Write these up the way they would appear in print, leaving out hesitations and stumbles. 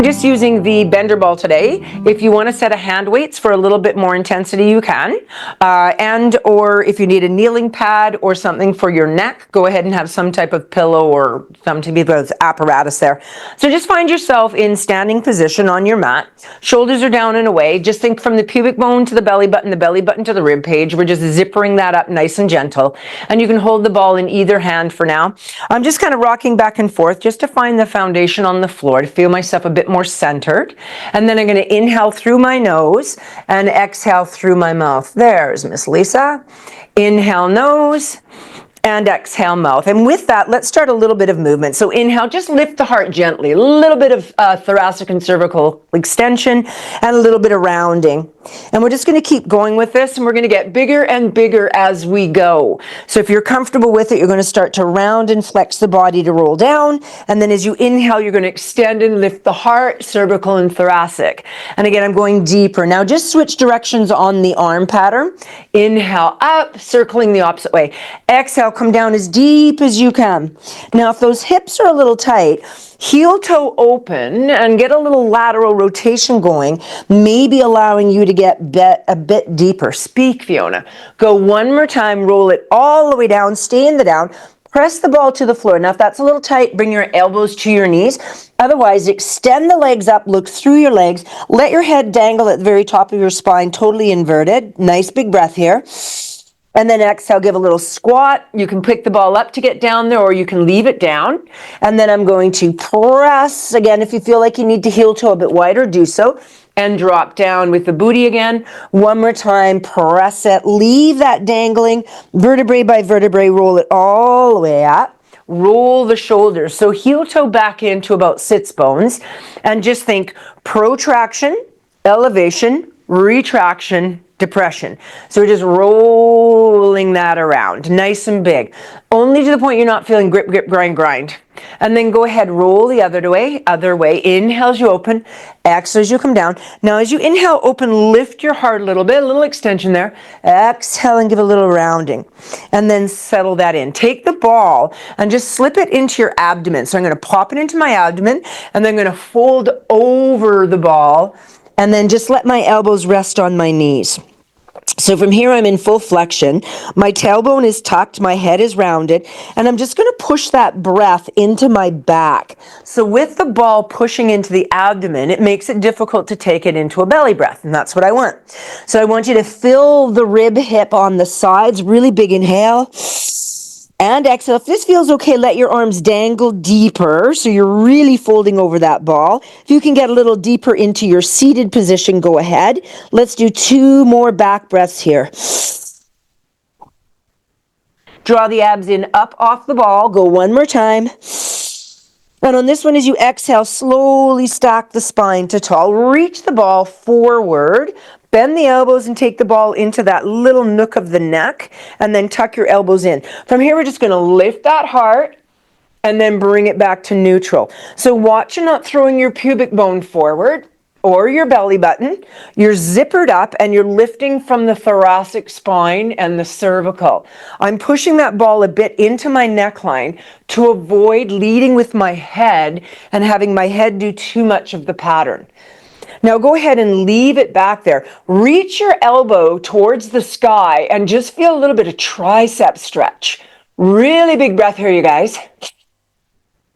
Just using the bender ball today. If you want to set a hand weights for a little bit more intensity, you can. Or if you need a kneeling pad or something for your neck, go ahead and have some type of pillow or some type of apparatus there. So just find yourself in standing position on your mat. Shoulders are down and away. Just think from the pubic bone to the belly button to the rib cage. We're just zippering that up nice and gentle. And you can hold the ball in either hand for now. I'm just kind of rocking back and forth just to find the foundation on the floor, to feel myself a bit more centered. And then I'm going to inhale through my nose and exhale through my mouth. There's Miss Lisa. Inhale nose and exhale mouth. And with that, let's start a little bit of movement. So inhale, just lift the heart gently. A little bit of thoracic and cervical extension and a little bit of rounding. And we're just going to keep going with this, and we're going to get bigger and bigger as we go. So if you're comfortable with it, you're going to start to round and flex the body to roll down. And then as you inhale, you're going to extend and lift the heart, cervical and thoracic. And again, I'm going deeper. Now just switch directions on the arm pattern. Inhale up, circling the opposite way. Exhale, come down as deep as you can. Now if those hips are a little tight, heel toe open and get a little lateral rotation going, maybe allowing you to get a bit deeper. Speak, Fiona. Go one more time, roll it all the way down, stay in the down, press the ball to the floor. Now if that's a little tight, bring your elbows to your knees. Otherwise, extend the legs up, look through your legs, let your head dangle at the very top of your spine, totally inverted. Nice big breath here. And then exhale, give a little squat. You can pick the ball up to get down there, or you can leave it down. And then I'm going to press. Again, if you feel like you need to heel toe a bit wider, do so. And drop down with the booty again. One more time, press it. Leave that dangling, vertebrae by vertebrae, roll it all the way up. Roll the shoulders. So heel toe back into about sits bones. And just think protraction, elevation, retraction, depression. So we're just rolling that around, nice and big. Only to the point you're not feeling grip, grip, grind, grind. And then go ahead, roll the other way. Inhale as you open, exhale as you come down. Now as you inhale, open, lift your heart a little bit, a little extension there. Exhale and give a little rounding. And then settle that in. Take the ball and just slip it into your abdomen. So I'm going to pop it into my abdomen, and then I'm going to fold over the ball, and then just let my elbows rest on my knees. So from here, I'm in full flexion. My tailbone is tucked, my head is rounded, and I'm just going to push that breath into my back. So with the ball pushing into the abdomen, it makes it difficult to take it into a belly breath, and that's what I want. So I want you to fill the rib hip on the sides, really big inhale. And exhale. If this feels okay, let your arms dangle deeper, so you're really folding over that ball. If you can get a little deeper into your seated position, go ahead. Let's do 2 more back breaths here. Draw the abs in up off the ball. Go one more time. And on this one, as you exhale, slowly stack the spine to tall. Reach the ball forward. Bend the elbows and take the ball into that little nook of the neck, and then tuck your elbows in. From here, we're just going to lift that heart and then bring it back to neutral. So watch you're not throwing your pubic bone forward or your belly button. You're zippered up and you're lifting from the thoracic spine and the cervical. I'm pushing that ball a bit into my neckline to avoid leading with my head and having my head do too much of the pattern. Now go ahead and leave it back there. Reach your elbow towards the sky and just feel a little bit of tricep stretch. Really big breath here, you guys.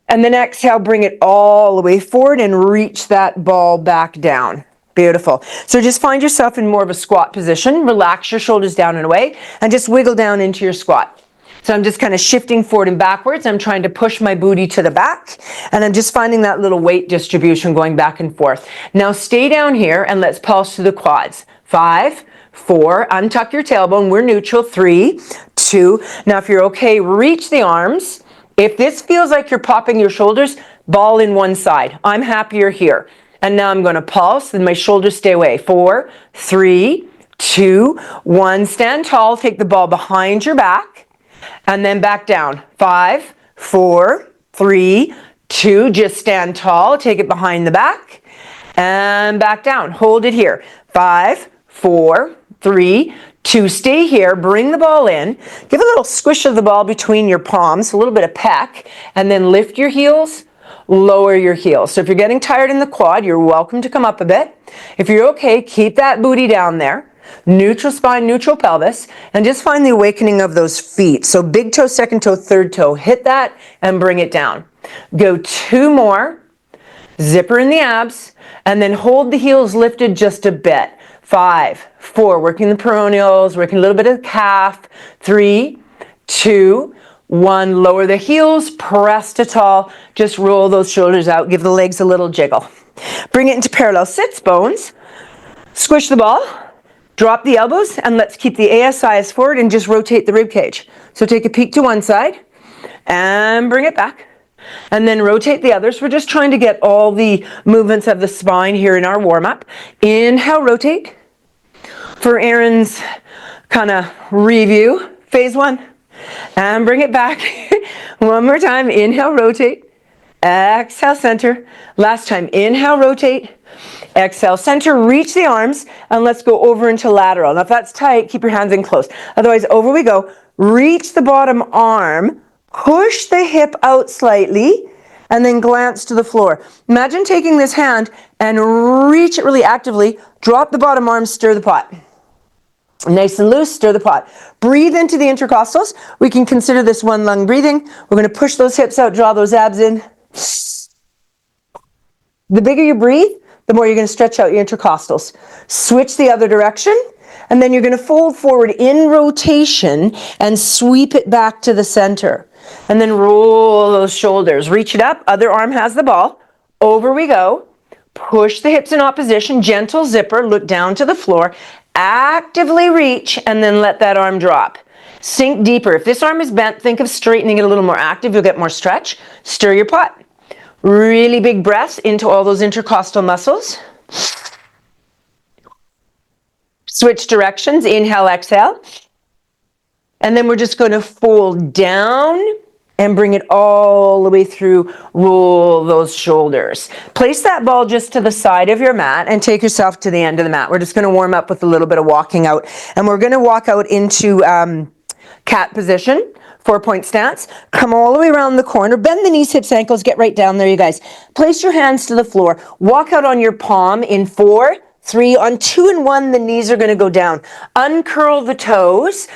And then exhale, bring it all the way forward and reach that ball back down. Beautiful. So just find yourself in more of a squat position. Relax your shoulders down and away and just wiggle down into your squat. So I'm just kind of shifting forward and backwards. I'm trying to push my booty to the back, and I'm just finding that little weight distribution going back and forth. Now stay down here and let's pulse to the quads. 5, 4, untuck your tailbone. We're neutral. 3, 2. Now if you're okay, reach the arms. If this feels like you're popping your shoulders, ball in one side. I'm happier here. And now I'm going to pulse and my shoulders stay away. 4, 3, 2, 1. Stand tall. Take the ball behind your back. And then back down. 5, 4, 3, 2, just stand tall, take it behind the back, and back down. Hold it here. 5, 4, 3, 2, stay here, bring the ball in, give a little squish of the ball between your palms, a little bit of peck, and then lift your heels, lower your heels. So if you're getting tired in the quad, you're welcome to come up a bit. If you're okay, keep that booty down there. Neutral spine, neutral pelvis, and just find the awakening of those feet. So big toe, second toe, third toe, hit that and bring it down. Go 2 more, zipper in the abs, and then hold the heels lifted just a bit. 5, 4, working the peroneals, working a little bit of the calf. 3, 2, 1, lower the heels, press to tall, just roll those shoulders out, give the legs a little jiggle. Bring it into parallel sits bones, squish the ball, drop the elbows, and let's keep the ASIs forward and just rotate the rib cage. So take a peek to one side and bring it back. And then rotate the others. We're just trying to get all the movements of the spine here in our warm-up. Inhale, rotate. For Erin's kind of review, phase 1. And bring it back. One more time. Inhale, rotate. Exhale, center. Last time. Inhale, rotate. Exhale, center, reach the arms, and let's go over into lateral. Now if that's tight, keep your hands in close. Otherwise, over we go. Reach the bottom arm, push the hip out slightly, and then glance to the floor. Imagine taking this hand and reach it really actively, drop the bottom arm, stir the pot. Nice and loose, stir the pot. Breathe into the intercostals. We can consider this one lung breathing. We're going to push those hips out, draw those abs in. The bigger you breathe, the more you're going to stretch out your intercostals. Switch the other direction, and then you're going to fold forward in rotation and sweep it back to the center. And then roll those shoulders. Reach it up, other arm has the ball. Over we go. Push the hips in opposition, gentle zipper, look down to the floor. Actively reach, and then let that arm drop. Sink deeper. If this arm is bent, think of straightening it a little more active. You'll get more stretch. Stir your pot. Really big breaths into all those intercostal muscles. Switch directions, inhale, exhale. And then we're just going to fold down and bring it all the way through. Roll those shoulders. Place that ball just to the side of your mat and take yourself to the end of the mat. We're just going to warm up with a little bit of walking out. And we're going to walk out into cat position. 4-point stance. Come all the way around the corner. Bend the knees, hips, ankles. Get right down there, you guys. Place your hands to the floor. Walk out on your palm in 4, 3. On 2 and 1, the knees are going to go down. Uncurl the toes.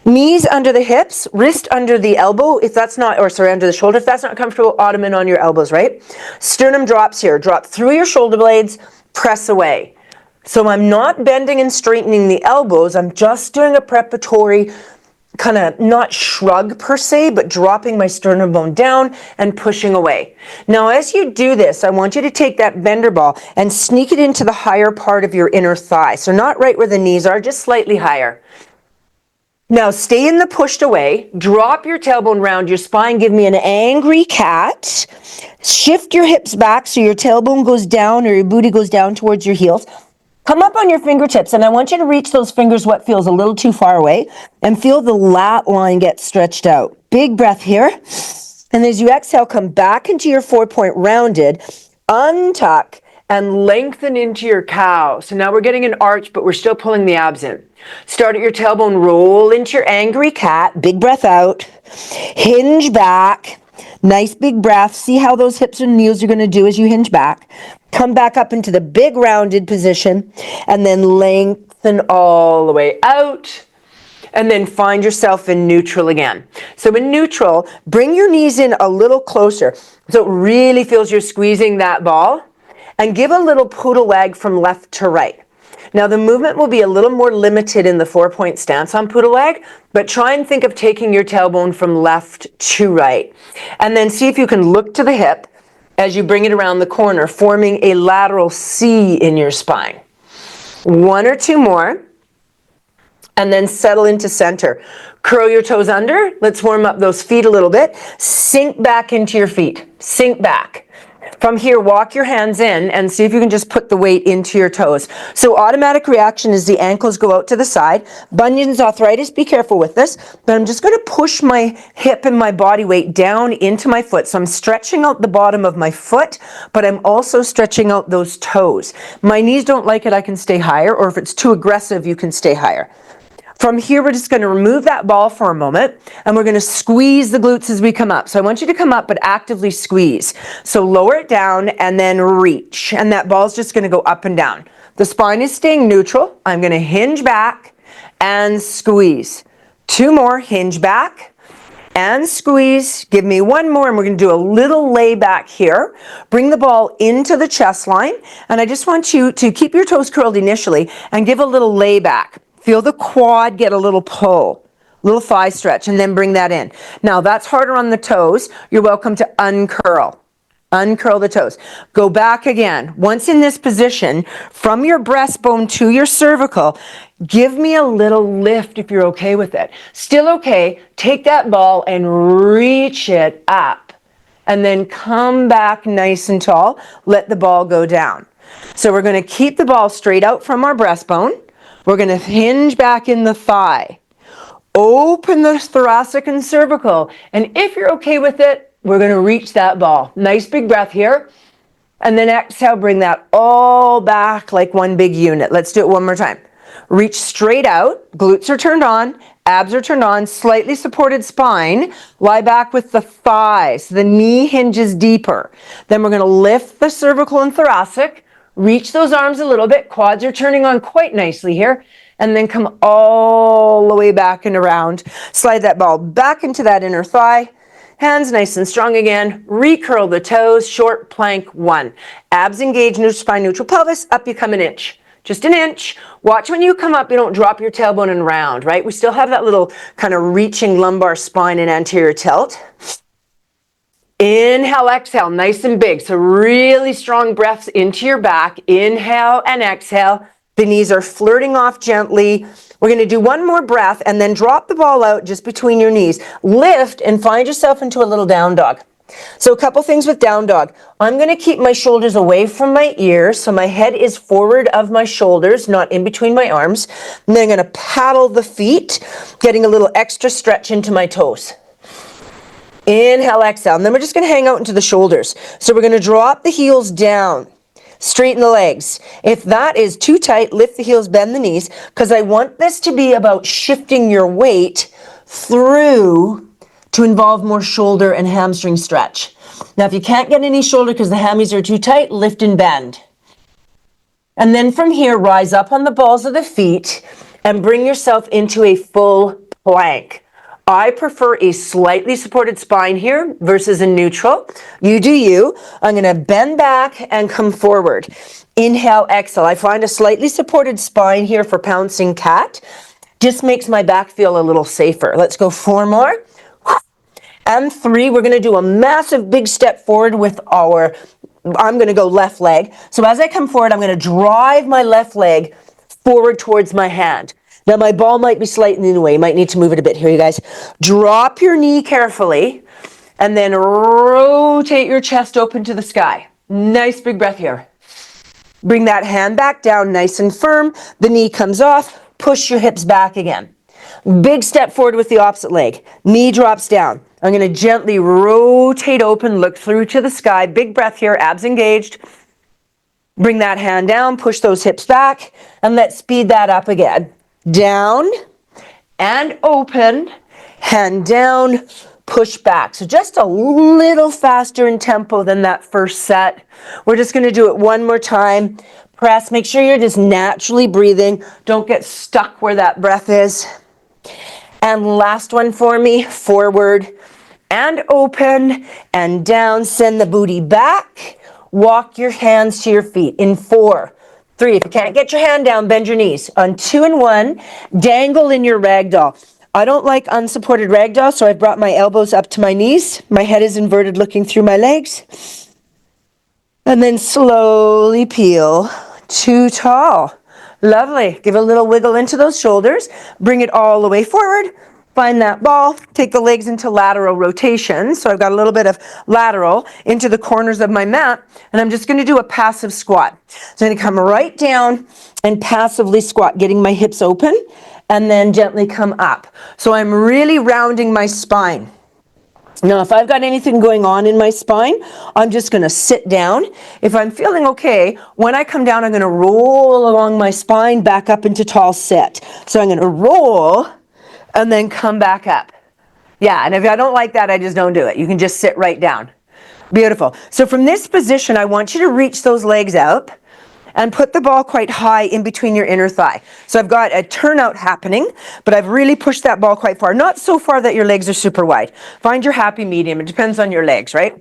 Knees under the hips. Wrist under the elbow. If that's not, or sorry, under the shoulder. If that's not comfortable, ottoman on your elbows, right? Sternum drops here. Drop through your shoulder blades. Press away. So I'm not bending and straightening the elbows. I'm just doing a preparatory kind of not shrug per se, but dropping my sternum bone down and pushing away. Now, as you do this, I want you to take that bender ball and sneak it into the higher part of your inner thigh. So not right where the knees are, just slightly higher. Now, stay in the pushed away. Drop your tailbone round your spine. Give me an angry cat. Shift your hips back so your tailbone goes down or your booty goes down towards your heels. Come up on your fingertips, and I want you to reach those fingers what feels a little too far away, and feel the lat line get stretched out. Big breath here. And as you exhale, come back into your 4-point rounded, untuck, and lengthen into your cow. So now we're getting an arch, but we're still pulling the abs in. Start at your tailbone, roll into your angry cat. Big breath out. Hinge back. Nice big breath. See how those hips and knees are going to do as you hinge back. Come back up into the big rounded position, and then lengthen all the way out, and then find yourself in neutral again. So in neutral, bring your knees in a little closer so it really feels you're squeezing that ball, and give a little poodle wag from left to right. Now the movement will be a little more limited in the 4-point stance on poodle wag, but try and think of taking your tailbone from left to right. And then see if you can look to the hip as you bring it around the corner, forming a lateral C in your spine. 1 or 2 more, and then settle into center. Curl your toes under. Let's warm up those feet a little bit. Sink back into your feet. Sink back. From here, walk your hands in and see if you can just put the weight into your toes. So automatic reaction is the ankles go out to the side. Bunions, arthritis, be careful with this. But I'm just going to push my hip and my body weight down into my foot. So I'm stretching out the bottom of my foot, but I'm also stretching out those toes. My knees don't like it, I can stay higher, or if it's too aggressive, you can stay higher. From here, we're just going to remove that ball for a moment, and we're going to squeeze the glutes as we come up. So I want you to come up, but actively squeeze. So lower it down and then reach, and that ball's just going to go up and down. The spine is staying neutral. I'm going to hinge back and squeeze. 2 more, hinge back and squeeze. Give me 1 more, and we're going to do a little lay back here. Bring the ball into the chest line, and I just want you to keep your toes curled initially and give a little lay back. Feel the quad get a little pull, little thigh stretch, and then bring that in. Now that's harder on the toes. You're welcome to uncurl. Uncurl the toes. Go back again. Once in this position, from your breastbone to your cervical, give me a little lift if you're okay with it. Still okay, take that ball and reach it up. And then come back nice and tall. Let the ball go down. So we're going to keep the ball straight out from our breastbone. We're going to hinge back in the thigh. Open the thoracic and cervical. And if you're okay with it, we're going to reach that ball. Nice big breath here. And then exhale, bring that all back like one big unit. Let's do it one more time. Reach straight out. Glutes are turned on. Abs are turned on. Slightly supported spine. Lie back with the thighs. The knee hinges deeper. Then we're going to lift the cervical and thoracic. Reach those arms a little bit. Quads are turning on quite nicely here. And then come all the way back and around. Slide that ball back into that inner thigh. Hands nice and strong again. Recurl the toes. Short plank 1. Abs engage, neutral spine, neutral pelvis. Up you come an inch. Just an inch. Watch when you come up, you don't drop your tailbone and round, right? We still have that little kind of reaching lumbar spine and anterior tilt. Inhale, exhale, nice and big. So really strong breaths into your back. Inhale and exhale. The knees are flirting off gently. We're going to do 1 more breath and then drop the ball out just between your knees. Lift and find yourself into a little down dog. So a couple things with down dog. I'm going to keep my shoulders away from my ears, so my head is forward of my shoulders, not in between my arms. And then I'm going to paddle the feet, getting a little extra stretch into my toes. Inhale, exhale, and then we're just going to hang out into the shoulders. So we're going to drop the heels down, straighten the legs. If that is too tight, lift the heels, bend the knees, because I want this to be about shifting your weight through to involve more shoulder and hamstring stretch. Now, if you can't get any shoulder because the hammies are too tight, lift and bend. And then from here, rise up on the balls of the feet and bring yourself into a full plank. I prefer a slightly supported spine here versus a neutral. You do you. I'm going to bend back and come forward. Inhale, exhale. I find a slightly supported spine here for pouncing cat. Just makes my back feel a little safer. Let's go 4 more. And 3, we're going to do a massive big step forward with I'm going to go left leg. So as I come forward, I'm going to drive my left leg forward towards my hand. Now my ball might be slightly in the way. You might need to move it a bit here, you guys. Drop your knee carefully and then rotate your chest open to the sky. Nice big breath here. Bring that hand back down nice and firm. The knee comes off. Push your hips back again. Big step forward with the opposite leg. Knee drops down. I'm going to gently rotate open, look through to the sky. Big breath here, abs engaged. Bring that hand down, push those hips back, and let's speed that up again. Down and open, hand down, push back. So just a little faster in tempo than that first set. We're just going to do it 1 more time. Press, make sure you're just naturally breathing. Don't get stuck where that breath is. And last one for me, forward and open and down. Send the booty back. Walk your hands to your feet in 4, 3. If you can't get your hand down, bend your knees. On 2 and 1, dangle in your ragdoll. I don't like unsupported ragdoll, so I've brought my elbows up to my knees. My head is inverted looking through my legs. And then slowly peel to tall. Lovely. Give a little wiggle into those shoulders. Bring it all the way forward. find that ball, take the legs into lateral rotation. So I've got a little bit of lateral into the corners of my mat, and I'm just going to do a passive squat. So I'm going to come right down and passively squat, getting my hips open, and then gently come up. So I'm really rounding my spine. Now, if I've got anything going on in my spine, I'm just going to sit down. If I'm feeling okay, when I come down, I'm going to roll along my spine back up into tall sit. So I'm going to roll and then come back up. Yeah, and if I don't like that, I just don't do it. You can just sit right down. Beautiful. So from this position, I want you to reach those legs out and put the ball quite high in between your inner thigh. So I've got a turnout happening, but I've really pushed that ball quite far. Not so far that your legs are super wide. Find your happy medium. It depends on your legs, right?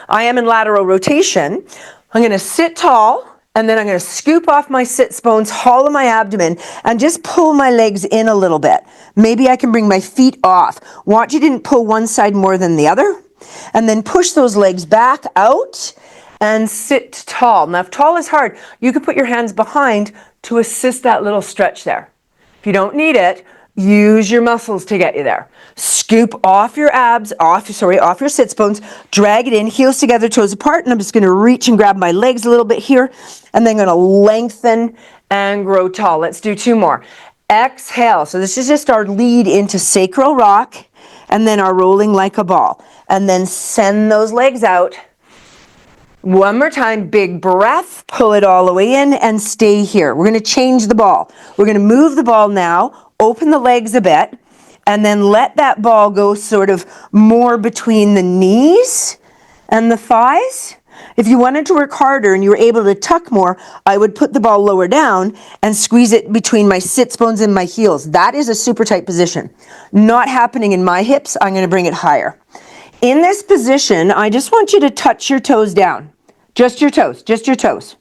I am in lateral rotation. I'm going to sit tall, and then I'm going to scoop off my sits bones, hollow my abdomen, and just pull my legs in a little bit. Maybe I can bring my feet off. Watch you didn't pull one side more than the other. And then push those legs back out and sit tall. Now, if tall is hard, you could put your hands behind to assist that little stretch there. If you don't need it, use your muscles to get you there. Scoop off your abs, off your sits bones, drag it in, heels together, toes apart, and I'm just going to reach and grab my legs a little bit here, and then going to lengthen and grow tall. Let's do two more. Exhale. So this is just our lead into sacral rock, and then our rolling like a ball. And then send those legs out. One more time, big breath, pull it all the way in and stay here. We're going to change the ball. We're going to move the ball now, open the legs a bit, and then let that ball go sort of more between the knees and the thighs. If you wanted to work harder and you were able to tuck more, I would put the ball lower down and squeeze it between my sits bones and my heels. That is a super tight position. Not happening in my hips. I'm going to bring it higher. In this position, I just want you to touch your toes down. Just your toes, just your toes.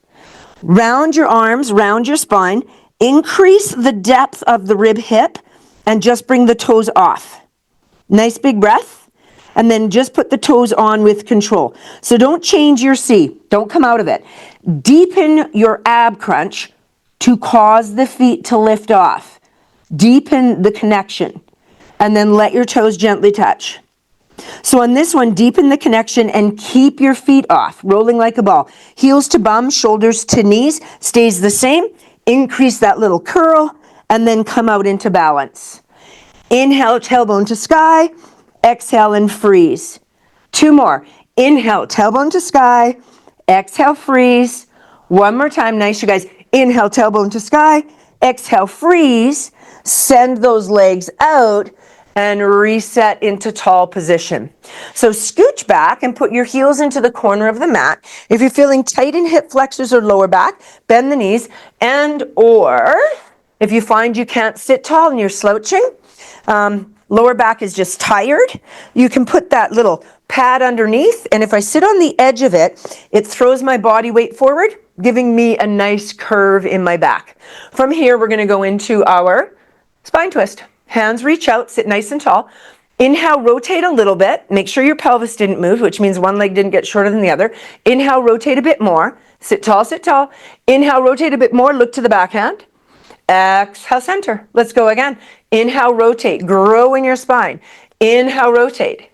Round your arms, round your spine, increase the depth of the rib hip, and just bring the toes off. Nice big breath, and then just put the toes on with control. So don't change your C, don't come out of it. Deepen your ab crunch to cause the feet to lift off. Deepen the connection, and then let your toes gently touch. So on this one, deepen the connection and keep your feet off, rolling like a ball. Heels to bum, shoulders to knees, stays the same. Increase that little curl, and then come out into balance. Inhale, tailbone to sky. Exhale and freeze. Two more. Inhale, tailbone to sky. Exhale, freeze. One more time. Nice, you guys. Inhale, tailbone to sky. Exhale, freeze. Send those legs out and reset into tall position. So scooch back and put your heels into the corner of the mat. If you're feeling tight in hip flexors or lower back, bend the knees. And or if you find you can't sit tall and you're slouching, lower back is just tired, you can put that little pad underneath. And if I sit on the edge of it, it throws my body weight forward, giving me a nice curve in my back. From here, we're going to go into our spine twist. Hands reach out, sit nice and tall. Inhale, rotate a little bit. Make sure your pelvis didn't move, which means one leg didn't get shorter than the other. Inhale, rotate a bit more. Sit tall, sit tall. Inhale, rotate a bit more. Look to the backhand. Exhale, center. Let's go again. Inhale, rotate. Grow in your spine. Inhale, rotate.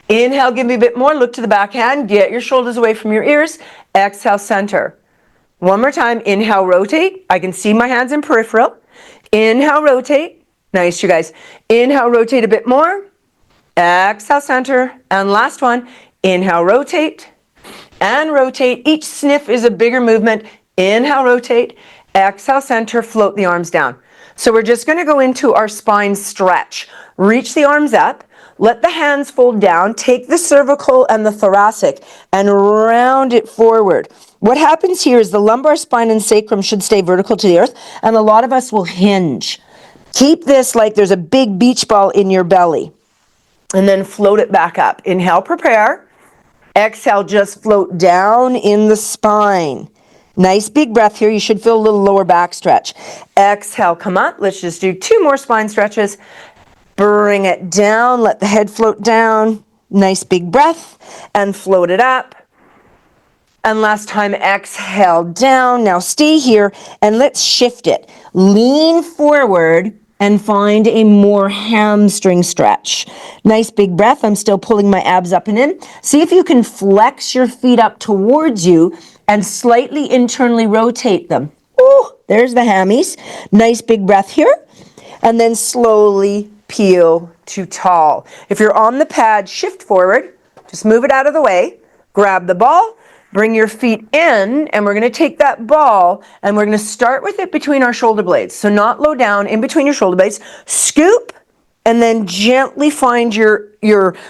Inhale, give me a bit more. Look to the backhand. Get your shoulders away from your ears. Exhale, center. One more time. Inhale, rotate. I can see my hands in peripheral. Inhale, rotate. Nice, you guys. Inhale, rotate a bit more. Exhale, center. And last one. Inhale, rotate. And rotate. Each sniff is a bigger movement. Inhale, rotate. Exhale, center. Float the arms down. So we're just going to go into our spine stretch. Reach the arms up. Let the hands fold down. Take the cervical and the thoracic and round it forward. What happens here is the lumbar spine and sacrum should stay vertical to the earth, and a lot of us will hinge. Keep this like there's a big beach ball in your belly. And then float it back up. Inhale, prepare. Exhale, just float down in the spine. Nice big breath here. You should feel a little lower back stretch. Exhale, come up. Let's just do two more spine stretches. Bring it down. Let the head float down. Nice big breath. And float it up. And last time, exhale down. Now stay here and let's shift it. Lean forward and find a more hamstring stretch. Nice big breath. I'm still pulling my abs up and in. See if you can flex your feet up towards you and slightly internally rotate them. Ooh, there's the hammies. Nice big breath here. And then slowly peel to tall. If you're on the pad, shift forward. Just move it out of the way. Grab the ball. Bring your feet in, and we're going to take that ball, and we're going to start with it between our shoulder blades. So not low down, in between your shoulder blades. Scoop, and then gently find your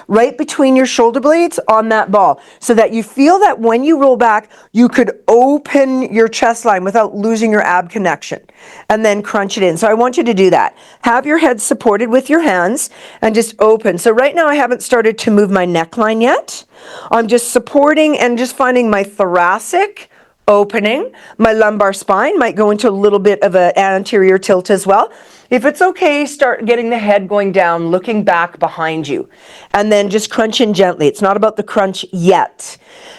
right between your shoulder blades on that ball, so that you feel that when you roll back, you could open your chest line without losing your ab connection, and then crunch it in. So I want you to do that. Have your head supported with your hands and just open. So right now I haven't started to move my neckline yet. I'm just supporting and just finding my thoracic opening. My lumbar spine might go into a little bit of an anterior tilt as well. If it's okay, start getting the head going down, looking back behind you, and then just crunch in gently. It's not about the crunch yet.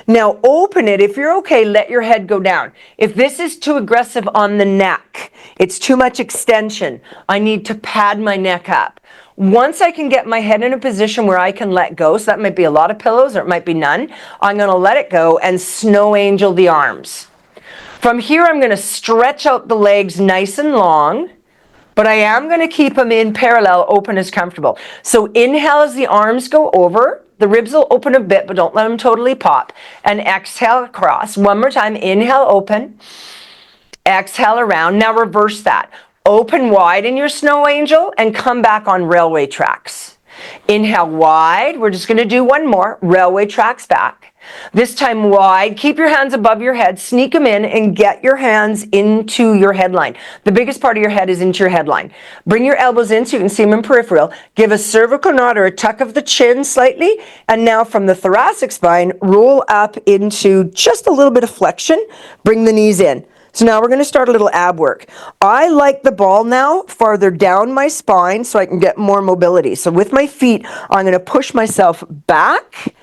Now open it. If you're okay, let your head go down. If this is too aggressive on the neck, it's too much extension, I need to pad my neck up. Once I can get my head in a position where I can let go, so that might be a lot of pillows or it might be none, I'm going to let it go and snow angel the arms. From here, I'm going to stretch out the legs nice and long, but I am going to keep them in parallel, open as comfortable. So inhale as the arms go over. The ribs will open a bit, but don't let them totally pop. And exhale across. One more time. Inhale, open. Exhale around. Now reverse that. Open wide in your snow angel and come back on railway tracks. Inhale wide. We're just going to do one more. Railway tracks back. This time wide. Keep your hands above your head. Sneak them in and get your hands into your headline. The biggest part of your head is into your headline. Bring your elbows in so you can see them in peripheral. Give a cervical nod or a tuck of the chin slightly. And now from the thoracic spine, roll up into just a little bit of flexion. Bring the knees in. So now we're going to start a little ab work. I like the ball now farther down my spine so I can get more mobility. So with my feet, I'm going to push myself back.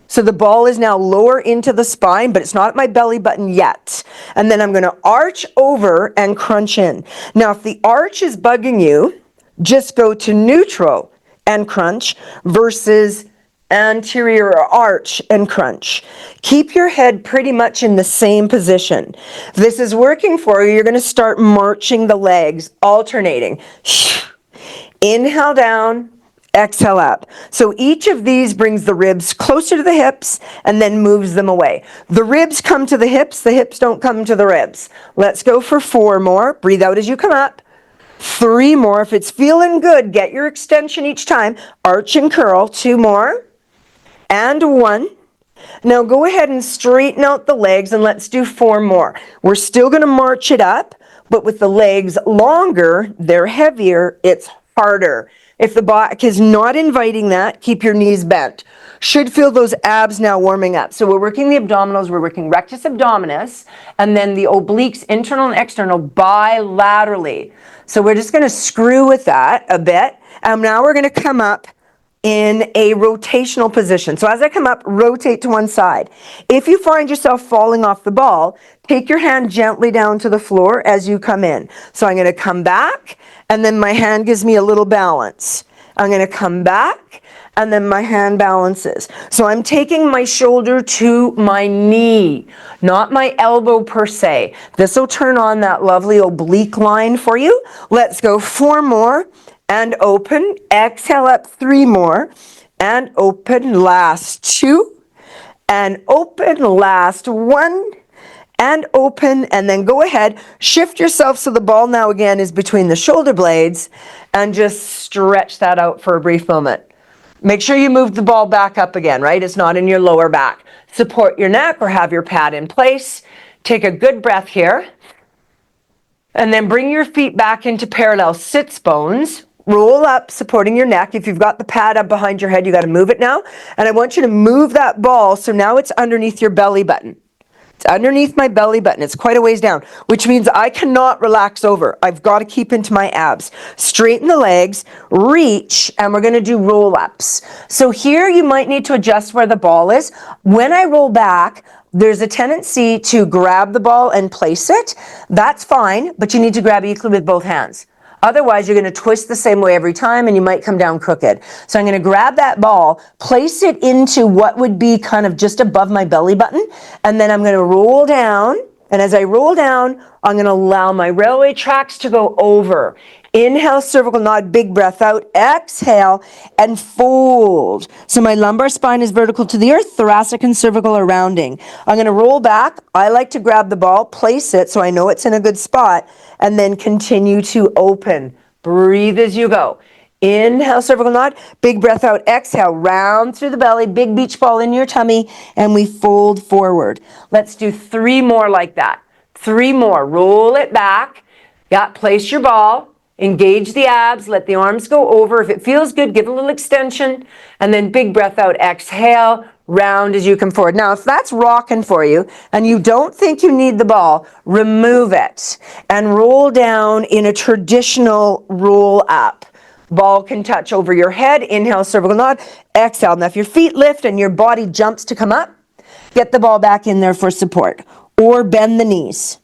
So the ball is now lower into the spine, but it's not at my belly button yet. And then I'm going to arch over and crunch in. Now, if the arch is bugging you, just go to neutral and crunch versus anterior arch and crunch. Keep your head pretty much in the same position. If this is working for you, you're going to start marching the legs, alternating. Inhale down. Exhale up. So each of these brings the ribs closer to the hips and then moves them away. The ribs come to the hips don't come to the ribs. Let's go for 4 more. Breathe out as you come up. 3 more. If it's feeling good, get your extension each time. Arch and curl. 2 more. And 1. Now go ahead and straighten out the legs and let's do 4 more. We're still going to march it up, but with the legs longer, they're heavier, it's harder. If the back is not inviting that, keep your knees bent. Should feel those abs now warming up. So we're working the abdominals, we're working rectus abdominis, and then the obliques, internal and external, bilaterally. So we're just going to screw with that a bit. And now we're going to come up in a rotational position. So as I come up, rotate to one side. If you find yourself falling off the ball, take your hand gently down to the floor as you come in. So I'm going to come back, and then my hand gives me a little balance. I'm going to come back, and then my hand balances. So I'm taking my shoulder to my knee, not my elbow per se. This will turn on that lovely oblique line for you. Let's go 4 more. And open, exhale up 3 more, and open, last 2, and open, last 1, and open, and then go ahead, shift yourself so the ball now again is between the shoulder blades, and just stretch that out for a brief moment. Make sure you move the ball back up again, right? It's not in your lower back. Support your neck or have your pad in place. Take a good breath here, and then bring your feet back into parallel sits bones. Roll up, supporting your neck. If you've got the pad up behind your head, you got to move it now. And I want you to move that ball so now it's underneath your belly button. It's underneath my belly button. It's quite a ways down, which means I cannot relax over. I've got to keep into my abs. Straighten the legs, reach, and we're going to do roll-ups. So here you might need to adjust where the ball is. When I roll back, there's a tendency to grab the ball and place it. That's fine, but you need to grab equally with both hands. Otherwise, you're going to twist the same way every time and you might come down crooked. So I'm going to grab that ball, place it into what would be kind of just above my belly button, and then I'm going to roll down. And as I roll down, I'm going to allow my railway tracks to go over. Inhale, cervical nod, big breath out. Exhale and fold. So my lumbar spine is vertical to the earth, thoracic and cervical are rounding. I'm going to roll back. I like to grab the ball, place it so I know it's in a good spot, and then continue to open. Breathe as you go. Inhale, cervical nod, big breath out. Exhale, round through the belly, big beach ball in your tummy, and we fold forward. Let's do 3 more like that. 3 more. Roll it back. Yeah, place your ball. Engage the abs, let the arms go over. If it feels good, give a little extension, and then big breath out, exhale, round as you come forward. Now, if that's rocking for you and you don't think you need the ball, remove it and roll down in a traditional roll up. Ball can touch over your head. Inhale, cervical nod, exhale. Now, if your feet lift and your body jumps to come up, get the ball back in there for support, or bend the knees.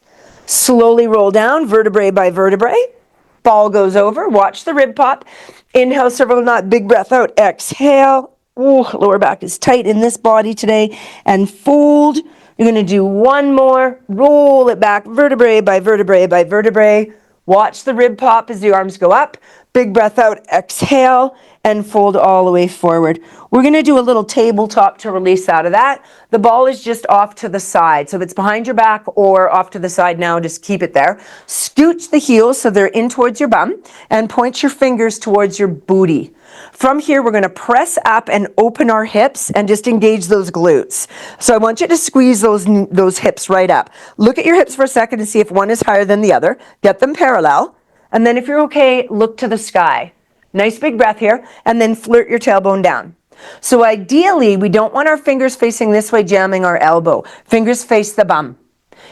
Slowly roll down, vertebrae by vertebrae. Ball goes over. Watch the rib pop. Inhale, cervical nod, big breath out. Exhale. Ooh, lower back is tight in this body today. And fold. You're going to do 1 more. Roll it back, vertebrae by vertebrae by vertebrae. Watch the rib pop as the arms go up. Big breath out. Exhale and fold all the way forward. We're going to do a little tabletop to release out of that. The ball is just off to the side. So if it's behind your back or off to the side now, just keep it there. Scooch the heels so they're in towards your bum and point your fingers towards your booty. From here, we're going to press up and open our hips and just engage those glutes. So I want you to squeeze those hips right up. Look at your hips for a second and see if one is higher than the other. Get them parallel. And then if you're okay, look to the sky. Nice big breath here, and then flirt your tailbone down. So ideally, we don't want our fingers facing this way, jamming our elbow. Fingers face the bum.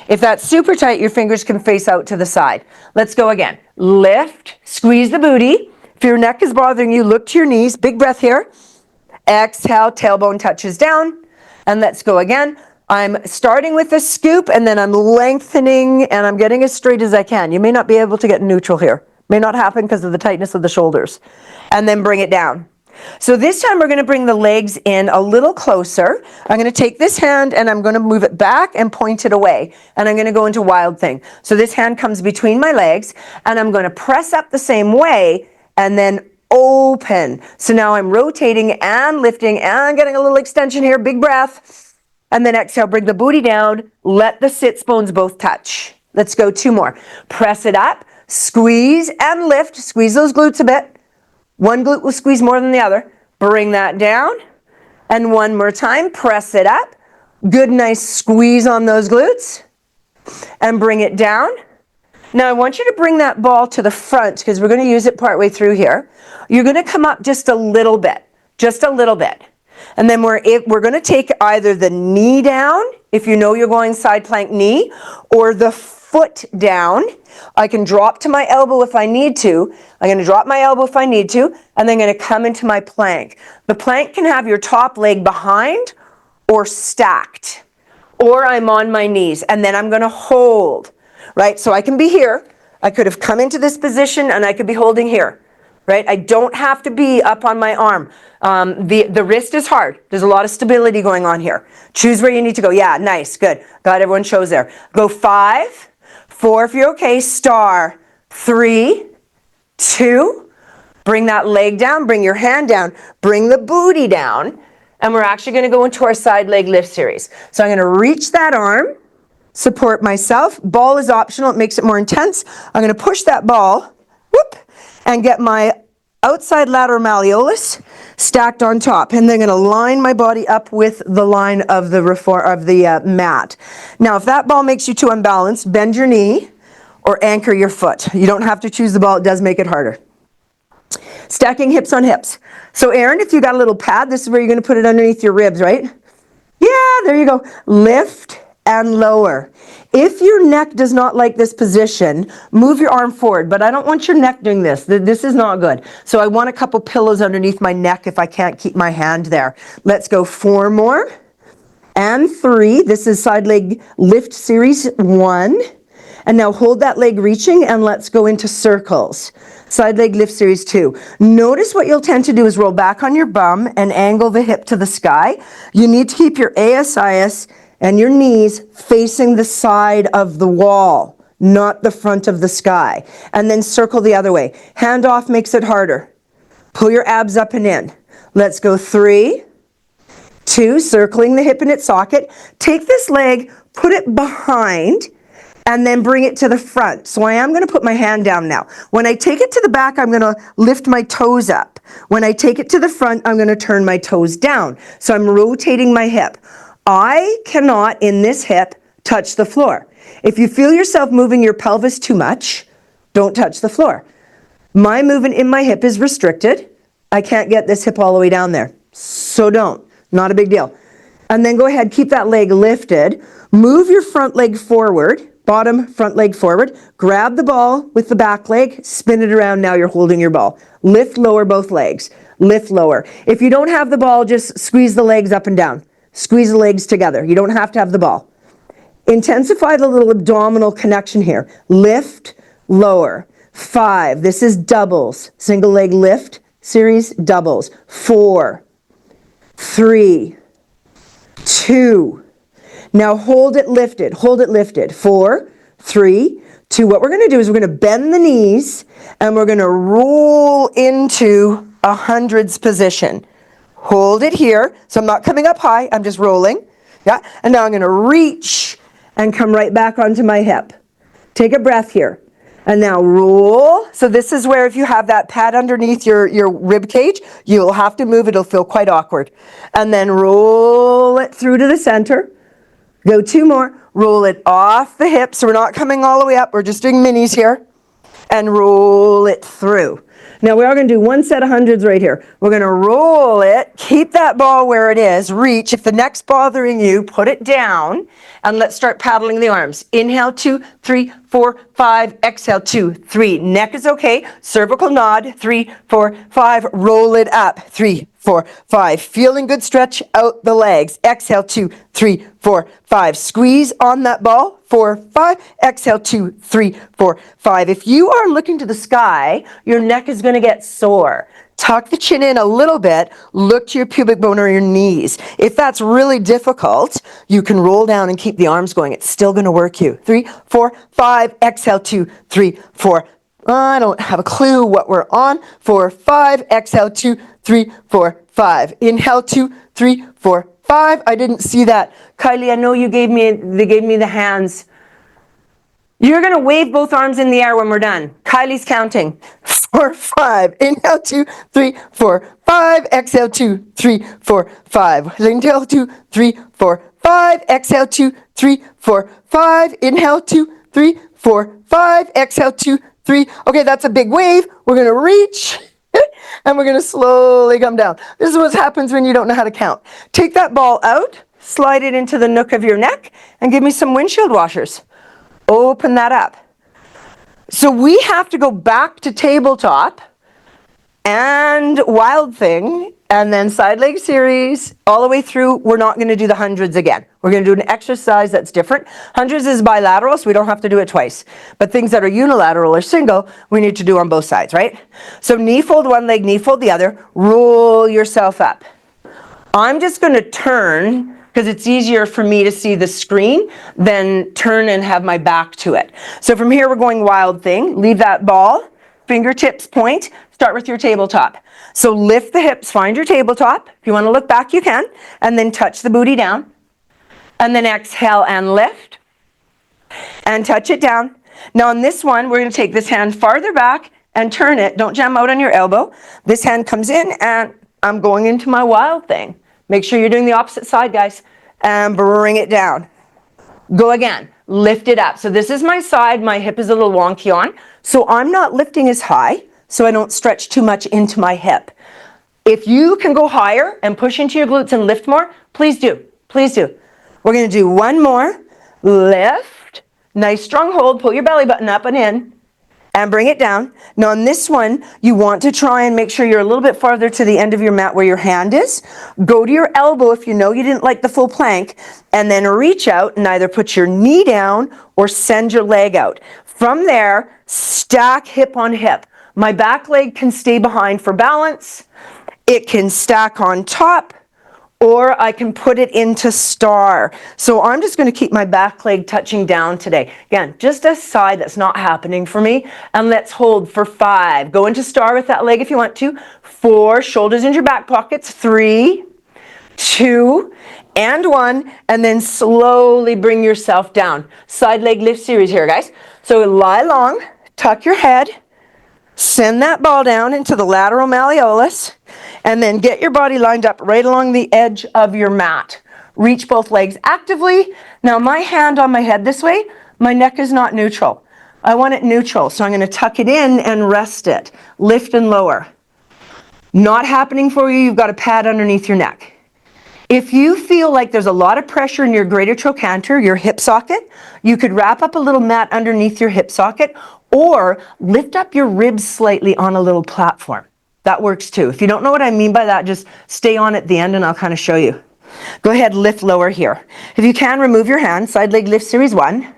If that's super tight, your fingers can face out to the side. Let's go again. Lift, squeeze the booty. If your neck is bothering you, look to your knees. Big breath here. Exhale, tailbone touches down. And let's go again. I'm starting with a scoop, and then I'm lengthening, and I'm getting as straight as I can. You may not be able to get neutral here. May not happen because of the tightness of the shoulders. And then bring it down. So this time we're going to bring the legs in a little closer. I'm going to take this hand and I'm going to move it back and point it away. And I'm going to go into wild thing. So this hand comes between my legs and I'm going to press up the same way and then open. So now I'm rotating and lifting and getting a little extension here. Big breath. And then exhale, bring the booty down. Let the sits bones both touch. Let's go 2 more. Press it up. Squeeze and lift. Squeeze those glutes a bit. One glute will squeeze more than the other. Bring that down. And 1 more time. Press it up. Good, nice squeeze on those glutes. And bring it down. Now I want you to bring that ball to the front because we're going to use it partway through here. You're going to come up just a little bit. Just a little bit. And then we're going to take either the knee down, if you know you're going side plank knee, or the foot down. I can drop to my elbow if I need to. I'm going to drop my elbow if I need to, and then I'm going to come into my plank. The plank can have your top leg behind or stacked, or I'm on my knees, and then I'm going to hold, right? So I can be here. I could have come into this position, and I could be holding here. Right? I don't have to be up on my arm. The wrist is hard. There's a lot of stability going on here. Choose where you need to go. Yeah, nice, good. Got everyone shows there. Go 5, 4 if you're okay, star, 3, 2, bring that leg down, bring your hand down, bring the booty down, and we're actually going to go into our side leg lift series. So I'm going to reach that arm, support myself. Ball is optional. It makes it more intense. I'm going to push that ball, whoop, and get my outside lateral malleolus stacked on top. And then I'm going to line my body up with the line of the mat. Now, if that ball makes you too unbalanced, bend your knee or anchor your foot. You don't have to choose the ball. It does make it harder. Stacking hips on hips. So Erin, if you got a little pad, this is where you're going to put it underneath your ribs, right? Yeah, there you go. Lift and lower. If your neck does not like this position, move your arm forward, but I don't want your neck doing this. This is not good. So I want a couple pillows underneath my neck if I can't keep my hand there. Let's go 4 more and 3. This is side leg lift series 1. And now hold that leg reaching and let's go into circles. Side leg lift series 2. Notice what you'll tend to do is roll back on your bum and angle the hip to the sky. You need to keep your ASIS and your knees facing the side of the wall, not the front of the sky. And then circle the other way. Hand off makes it harder. Pull your abs up and in. Let's go 3, 2, circling the hip in its socket. Take this leg, put it behind, and then bring it to the front. So I am going to put my hand down now. When I take it to the back, I'm going to lift my toes up. When I take it to the front, I'm going to turn my toes down. So I'm rotating my hip. I cannot, in this hip, touch the floor. If you feel yourself moving your pelvis too much, don't touch the floor. My movement in my hip is restricted. I can't get this hip all the way down there. So don't. Not a big deal. And then go ahead, keep that leg lifted. Move your front leg forward, bottom front leg forward. Grab the ball with the back leg, spin it around. Now you're holding your ball. Lift lower both legs. Lift lower. If you don't have the ball, just squeeze the legs up and down. Squeeze the legs together. You don't have to have the ball. Intensify the little abdominal connection here. Lift, lower. 5. This is doubles. Single leg lift series, doubles. 4, 3, 2. Now hold it lifted. Hold it lifted. 4, 3, 2. What we're going to do is we're going to bend the knees and we're going to roll into a hundreds position. Hold it here. So I'm not coming up high. I'm just rolling. Yeah. And now I'm going to reach and come right back onto my hip. Take a breath here. And now roll. So this is where if you have that pad underneath your rib cage, you'll have to move. It'll feel quite awkward. And then roll it through to the center. Go 2 more. Roll it off the hips. So we're not coming all the way up. We're just doing minis here. And roll it through. Now we are going to do 1 set of hundreds right here. We're going to roll it. Keep that ball where it is. Reach. If the neck's bothering you, put it down. And let's start paddling the arms. Inhale, 2, 3, 4, 5. Exhale, 2, 3. Neck is okay. Cervical nod. 3, 4, 5. Roll it up. 3, 4, 5. Feeling good, stretch out the legs. Exhale, 2, 3, 4, 5. Squeeze on that ball. 4, 5. Exhale, 2, 3, 4, 5. If you are looking to the sky, your neck is going to get sore. Tuck the chin in a little bit. Look to your pubic bone or your knees. If that's really difficult, you can roll down and keep the arms going. It's still going to work you. 3, 4, 5. Exhale, 2, 3, 4. I don't have a clue what we're on. 4, 5. Exhale, 2, 3, 4, 5. Inhale, 2, 3, 4, 5. I didn't see that. Kylie, I know they gave me the hands. You're going to wave both arms in the air when we're done. Kylie's counting. 4, 5. Inhale, 2, 3, 4, 5. Exhale, 2, 3, 4, 5. Inhale, 2, 3, 4, 5. Exhale, 2, 3, 4, 5. Inhale, 2, 3, 4, 5. Exhale, 2, 3. Okay, that's a big wave. We're going to reach. And we're going to slowly come down. This is what happens when you don't know how to count. Take that ball out, slide it into the nook of your neck, and give me some windshield washers. Open that up. So we have to go back to tabletop and wild thing, and then side leg series all the way through. We're not going to do the hundreds again. We're going to do an exercise that's different. Hundreds is bilateral, so we don't have to do it twice. But things that are unilateral or single, we need to do on both sides, right? So knee fold one leg, knee fold the other. Roll yourself up. I'm just going to turn because it's easier for me to see the screen than turn and have my back to it. So from here, we're going wild thing. Leave that ball, fingertips point. Start with your tabletop. So lift the hips, find your tabletop. If you want to look back, you can. And then touch the booty down. And then exhale and lift. And touch it down. Now on this one, we're going to take this hand farther back and turn it. Don't jam out on your elbow. This hand comes in and I'm going into my wild thing. Make sure you're doing the opposite side, guys. And bring it down. Go again. Lift it up. So this is my side. My hip is a little wonky on. So I'm not lifting as high so I don't stretch too much into my hip. If you can go higher and push into your glutes and lift more, please do. Please do. We're going to do one more. Lift. Nice strong hold. Pull your belly button up and in. and bring it down. Now on this one, you want to try and make sure you're a little bit farther to the end of your mat where your hand is. Go to your elbow if you know you didn't like the full plank, and then reach out and either put your knee down or send your leg out. From there, stack hip on hip. My back leg can stay behind for balance. It can stack on top, or I can put it into star. So I'm just going to keep my back leg touching down today. Again, just a side that's not happening for me. And let's hold for 5. Go into star with that leg if you want to. 4, shoulders into your back pockets. 3, 2, and 1. And then slowly bring yourself down. Side leg lift series here, guys. So lie long, tuck your head, send that ball down into the lateral malleolus, and then get your body lined up right along the edge of your mat. Reach both legs actively. Now my hand on my head this way, my neck is not neutral. I want it neutral, so I'm going to tuck it in and rest it. Lift and lower. Not happening for you, you've got a pad underneath your neck. If you feel like there's a lot of pressure in your greater trochanter, your hip socket, you could wrap up a little mat underneath your hip socket, or lift up your ribs slightly on a little platform. That works too. If you don't know what I mean by that, just stay on at the end and I'll kind of show you. Go ahead, lift lower here. If you can, remove your hand. Side leg lift series 1.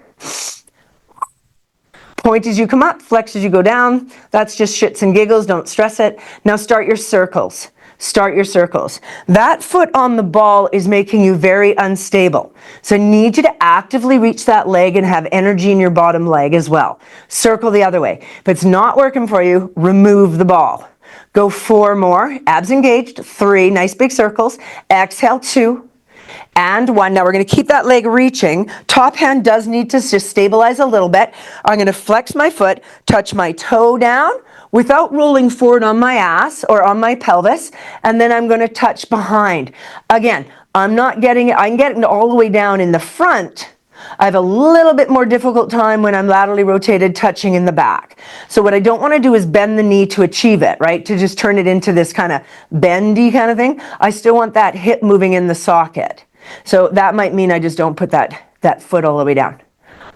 Point as you come up, flex as you go down. That's just shits and giggles, don't stress it. Now start your circles. Start your circles. That foot on the ball is making you very unstable. So I need you to actively reach that leg and have energy in your bottom leg as well. Circle the other way. If it's not working for you, remove the ball. Go 4 more. Abs engaged. 3. Nice big circles. Exhale. 2. And 1. Now we're going to keep that leg reaching. Top hand does need to just stabilize a little bit. I'm going to flex my foot, touch my toe down without rolling forward on my ass or on my pelvis. And then I'm going to touch behind. Again, I'm not getting it. I'm getting all the way down in the front. I have a little bit more difficult time when I'm laterally rotated touching in the back. So what I don't want to do is bend the knee to achieve it, right? To just turn it into this kind of bendy kind of thing. I still want that hip moving in the socket. So that might mean I just don't put that foot all the way down.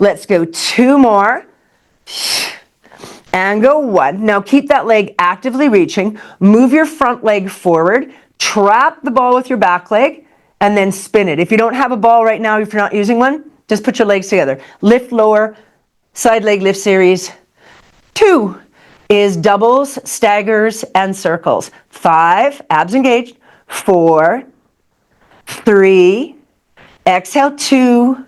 Let's go 2 more. And go 1. Now keep that leg actively reaching. Move your front leg forward. Trap the ball with your back leg and then spin it. If you don't have a ball right now, if you're not using one, just put your legs together. Lift lower, side leg lift series. 2 is doubles, staggers, and circles. 5, abs engaged. 4, 3, exhale 2,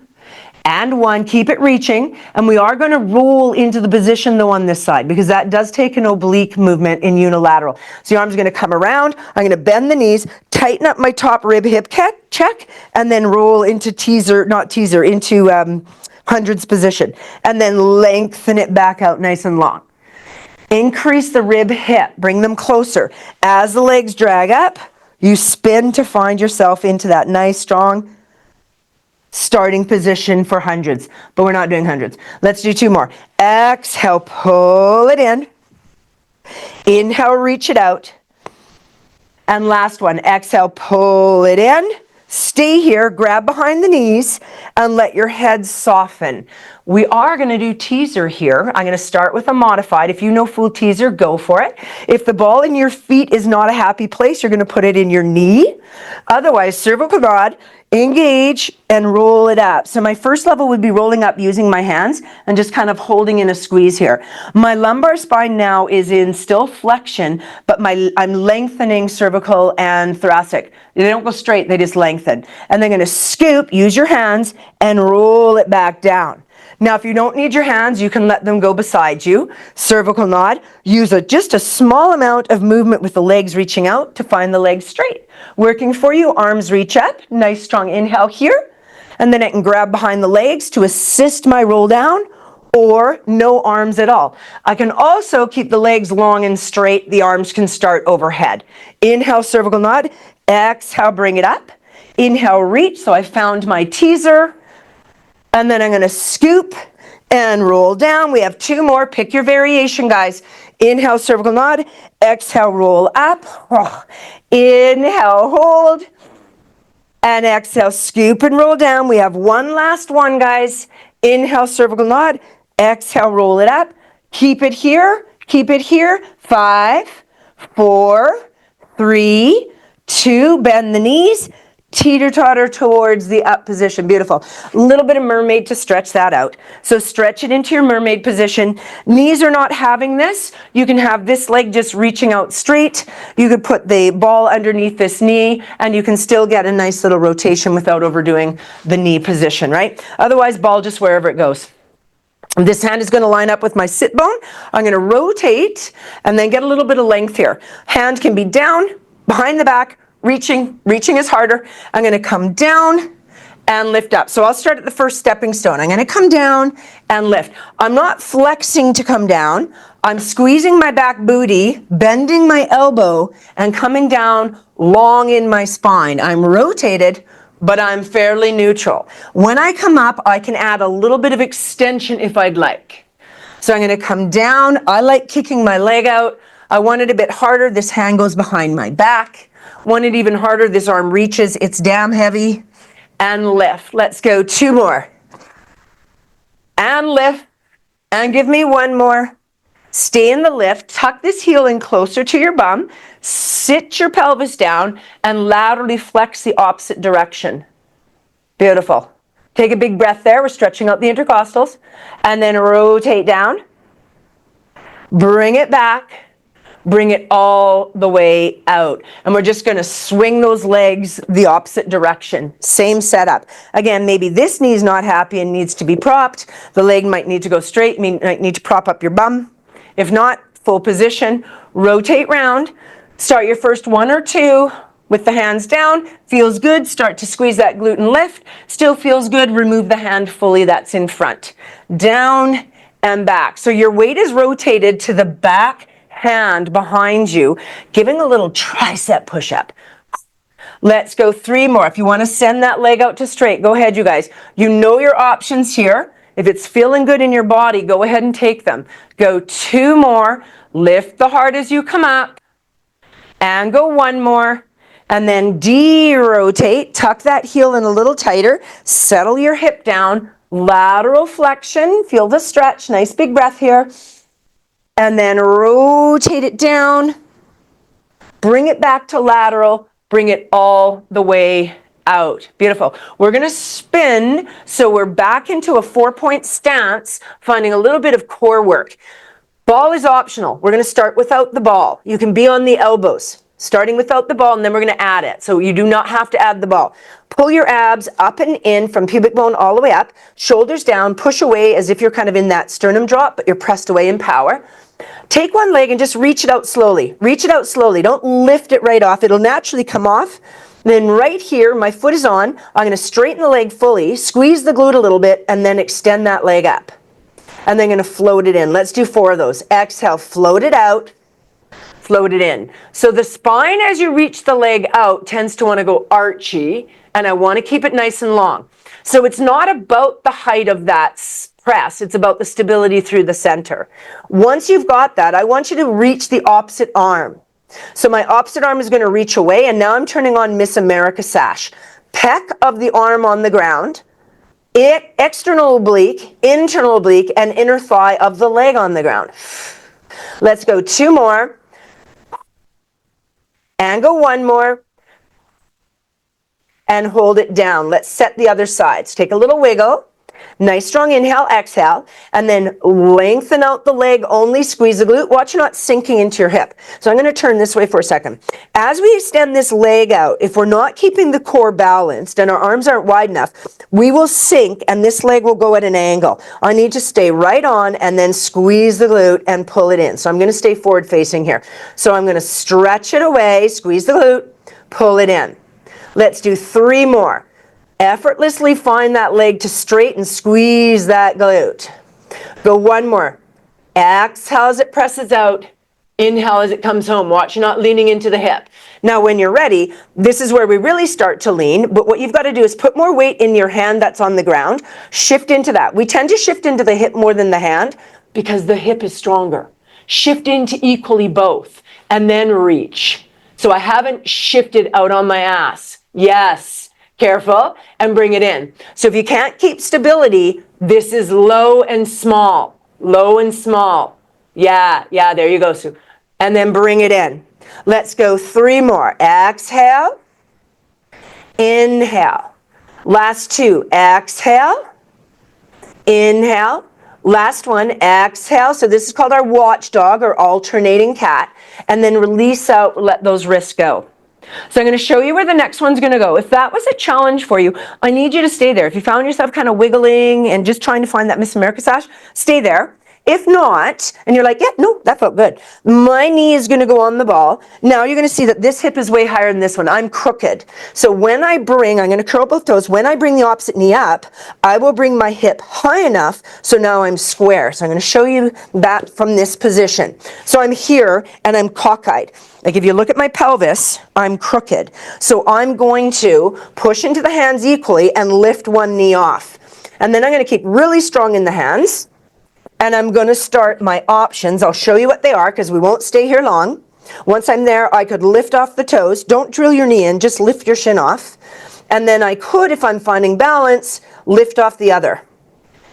and 1. Keep it reaching. And we are going to roll into the position though on this side because that does take an oblique movement in unilateral. So your arm's going to come around. I'm going to bend the knees, tighten up my top rib hip check, and then roll into into hundreds position. And then lengthen it back out nice and long. Increase the rib hip. Bring them closer. As the legs drag up, you spin to find yourself into that nice, strong starting position for hundreds. But we're not doing hundreds. Let's do 2 more. Exhale, pull it in. Inhale, reach it out. And last one. Exhale, pull it in. Stay here, grab behind the knees, and let your head soften. We are going to do teaser here. I'm going to start with a modified. If you know full teaser, go for it. If the ball in your feet is not a happy place, you're going to put it in your knee. Otherwise, cervical rod, engage, and roll it up. So my first level would be rolling up using my hands and just kind of holding in a squeeze here. My lumbar spine now is in still flexion, but I'm lengthening cervical and thoracic. They don't go straight, they just lengthen. And then going to scoop, use your hands, and roll it back down. Now, if you don't need your hands, you can let them go beside you. Cervical nod. Use just a small amount of movement with the legs reaching out to find the legs straight. Working for you, arms reach up. Nice strong inhale here. And then I can grab behind the legs to assist my roll down, or no arms at all. I can also keep the legs long and straight. The arms can start overhead. Inhale, cervical nod. Exhale, bring it up. Inhale, reach. So I found my teaser. And then I'm going to scoop and roll down. We have 2 more. Pick your variation, guys. Inhale, cervical nod. Exhale, roll up. Inhale, hold. And exhale, scoop and roll down. We have one last one, guys. Inhale, cervical nod. Exhale, roll it up. Keep it here. Keep it here. 5, 4, 3, 2. Bend the knees. Teeter-totter towards the up position. Beautiful. A little bit of mermaid to stretch that out. So stretch it into your mermaid position. Knees are not having this. You can have this leg just reaching out straight. You could put the ball underneath this knee, and you can still get a nice little rotation without overdoing the knee position, right? Otherwise, ball just wherever it goes. This hand is going to line up with my sit bone. I'm going to rotate and then get a little bit of length here. Hand can be down, behind the back, reaching is harder. I'm going to come down and lift up. So I'll start at the first stepping stone. I'm going to come down and lift. I'm not flexing to come down. I'm squeezing my back booty, bending my elbow, and coming down long in my spine. I'm rotated, but I'm fairly neutral. When I come up, I can add a little bit of extension if I'd like. So I'm going to come down. I like kicking my leg out. I want it a bit harder. This hand goes behind my back. Want it even harder. This arm reaches. It's damn heavy. And lift. Let's go 2 more. And lift. And give me 1 more. Stay in the lift. Tuck this heel in closer to your bum. Sit your pelvis down and laterally flex the opposite direction. Beautiful. Take a big breath there. We're stretching out the intercostals. And then rotate down. Bring it back. Bring it all the way out. And we're just going to swing those legs the opposite direction. Same setup. Again, maybe this knee's not happy and needs to be propped. The leg might need to go straight. You might need to prop up your bum. If not, full position. Rotate round. Start your first 1 or 2 with the hands down. Feels good. Start to squeeze that glute and lift. Still feels good. Remove the hand fully that's in front. Down and back. So your weight is rotated to the back hand behind you, giving a little tricep push-up. Let's go 3 more. If you want to send that leg out to straight, go ahead, you guys. You know your options here. If it's feeling good in your body, go ahead and take them. Go 2 more. Lift the heart as you come up. And go 1 more. And then de-rotate. Tuck that heel in a little tighter. Settle your hip down. Lateral flexion. Feel the stretch. Nice big breath here. And then rotate it down, bring it back to lateral, bring it all the way out. Beautiful. We're going to spin, so we're back into a 4-point stance, finding a little bit of core work. Ball is optional. We're going to start without the ball. You can be on the elbows, starting without the ball, and then we're going to add it. So you do not have to add the ball. Pull your abs up and in from pubic bone all the way up, shoulders down, push away as if you're kind of in that sternum drop, but you're pressed away in power. Take one leg and just reach it out slowly. Reach it out slowly. Don't lift it right off. It'll naturally come off. Then right here, my foot is on. I'm going to straighten the leg fully, squeeze the glute a little bit, and then extend that leg up. And then I'm going to float it in. Let's do 4 of those. Exhale, float it out, float it in. So the spine, as you reach the leg out, tends to want to go archy, and I want to keep it nice and long. So it's not about the height of that press. It's about the stability through the center. Once you've got that, I want you to reach the opposite arm. So my opposite arm is going to reach away, and now I'm turning on Miss America sash. Pec of the arm on the ground, external oblique, internal oblique, and inner thigh of the leg on the ground. Let's go 2 more. And go 1 more. And hold it down. Let's set the other sides. Take a little wiggle. Nice strong inhale, exhale, and then lengthen out the leg, only squeeze the glute. Watch you're not sinking into your hip. So I'm going to turn this way for a second. As we extend this leg out, if we're not keeping the core balanced and our arms aren't wide enough, we will sink and this leg will go at an angle. I need to stay right on and then squeeze the glute and pull it in. So I'm going to stay forward facing here. So I'm going to stretch it away, squeeze the glute, pull it in. Let's do 3 more. Effortlessly find that leg to straighten, squeeze that glute. Go 1 more. Exhale as it presses out. Inhale as it comes home. Watch you're not leaning into the hip. Now when you're ready, this is where we really start to lean, but what you've got to do is put more weight in your hand that's on the ground. Shift into that. We tend to shift into the hip more than the hand because the hip is stronger. Shift into equally both and then reach. So I haven't shifted out on my ass. Yes. Careful, and bring it in. So if you can't keep stability, this is low and small, low and small. Yeah, there you go, Sue. And then bring it in. Let's go 3 more. Exhale. Inhale. Last 2. Exhale. Inhale. Last one. Exhale. So this is called our watchdog or alternating cat. And then release out, let those wrists go. So I'm going to show you where the next one's going to go. If that was a challenge for you, I need you to stay there. If you found yourself kind of wiggling and just trying to find that Miss America sash, stay there. If not, and you're like, yeah, no, that felt good. My knee is going to go on the ball. Now you're going to see that this hip is way higher than this one. I'm crooked. So when I bring, I'm going to curl both toes. When I bring the opposite knee up, I will bring my hip high enough so now I'm square. So I'm going to show you that from this position. So I'm here and I'm cockeyed. Like if you look at my pelvis, I'm crooked. So I'm going to push into the hands equally and lift one knee off. And then I'm going to keep really strong in the hands. And I'm going to start my options. I'll show you what they are because we won't stay here long. Once I'm there, I could lift off the toes. Don't drill your knee in, just lift your shin off. And then I could, if I'm finding balance, lift off the other.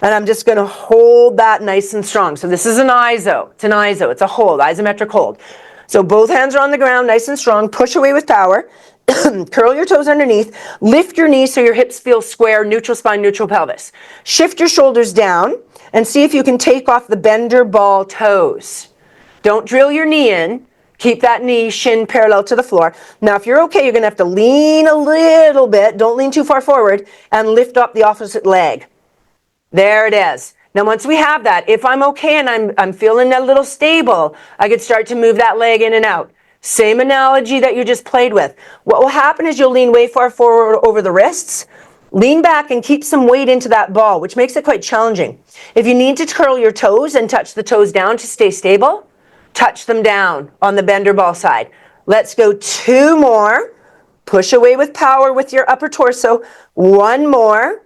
And I'm just going to hold that nice and strong. So this is an iso. It's an iso. It's a hold, isometric hold. So both hands are on the ground, nice and strong. Push away with power. Curl your toes underneath. Lift your knees so your hips feel square, neutral spine, neutral pelvis. Shift your shoulders down and see if you can take off the bender ball toes. Don't drill your knee in. Keep that knee, shin parallel to the floor. Now, if you're okay, you're going to have to lean a little bit. Don't lean too far forward and lift up the opposite leg. There it is. Now, once we have that, if I'm okay and I'm feeling a little stable, I could start to move that leg in and out. Same analogy that you just played with. What will happen is you'll lean way far forward over the wrists. Lean back and keep some weight into that ball, which makes it quite challenging. If you need to curl your toes and touch the toes down to stay stable, touch them down on the bender ball side. Let's go 2 more. Push away with power with your upper torso. 1 more.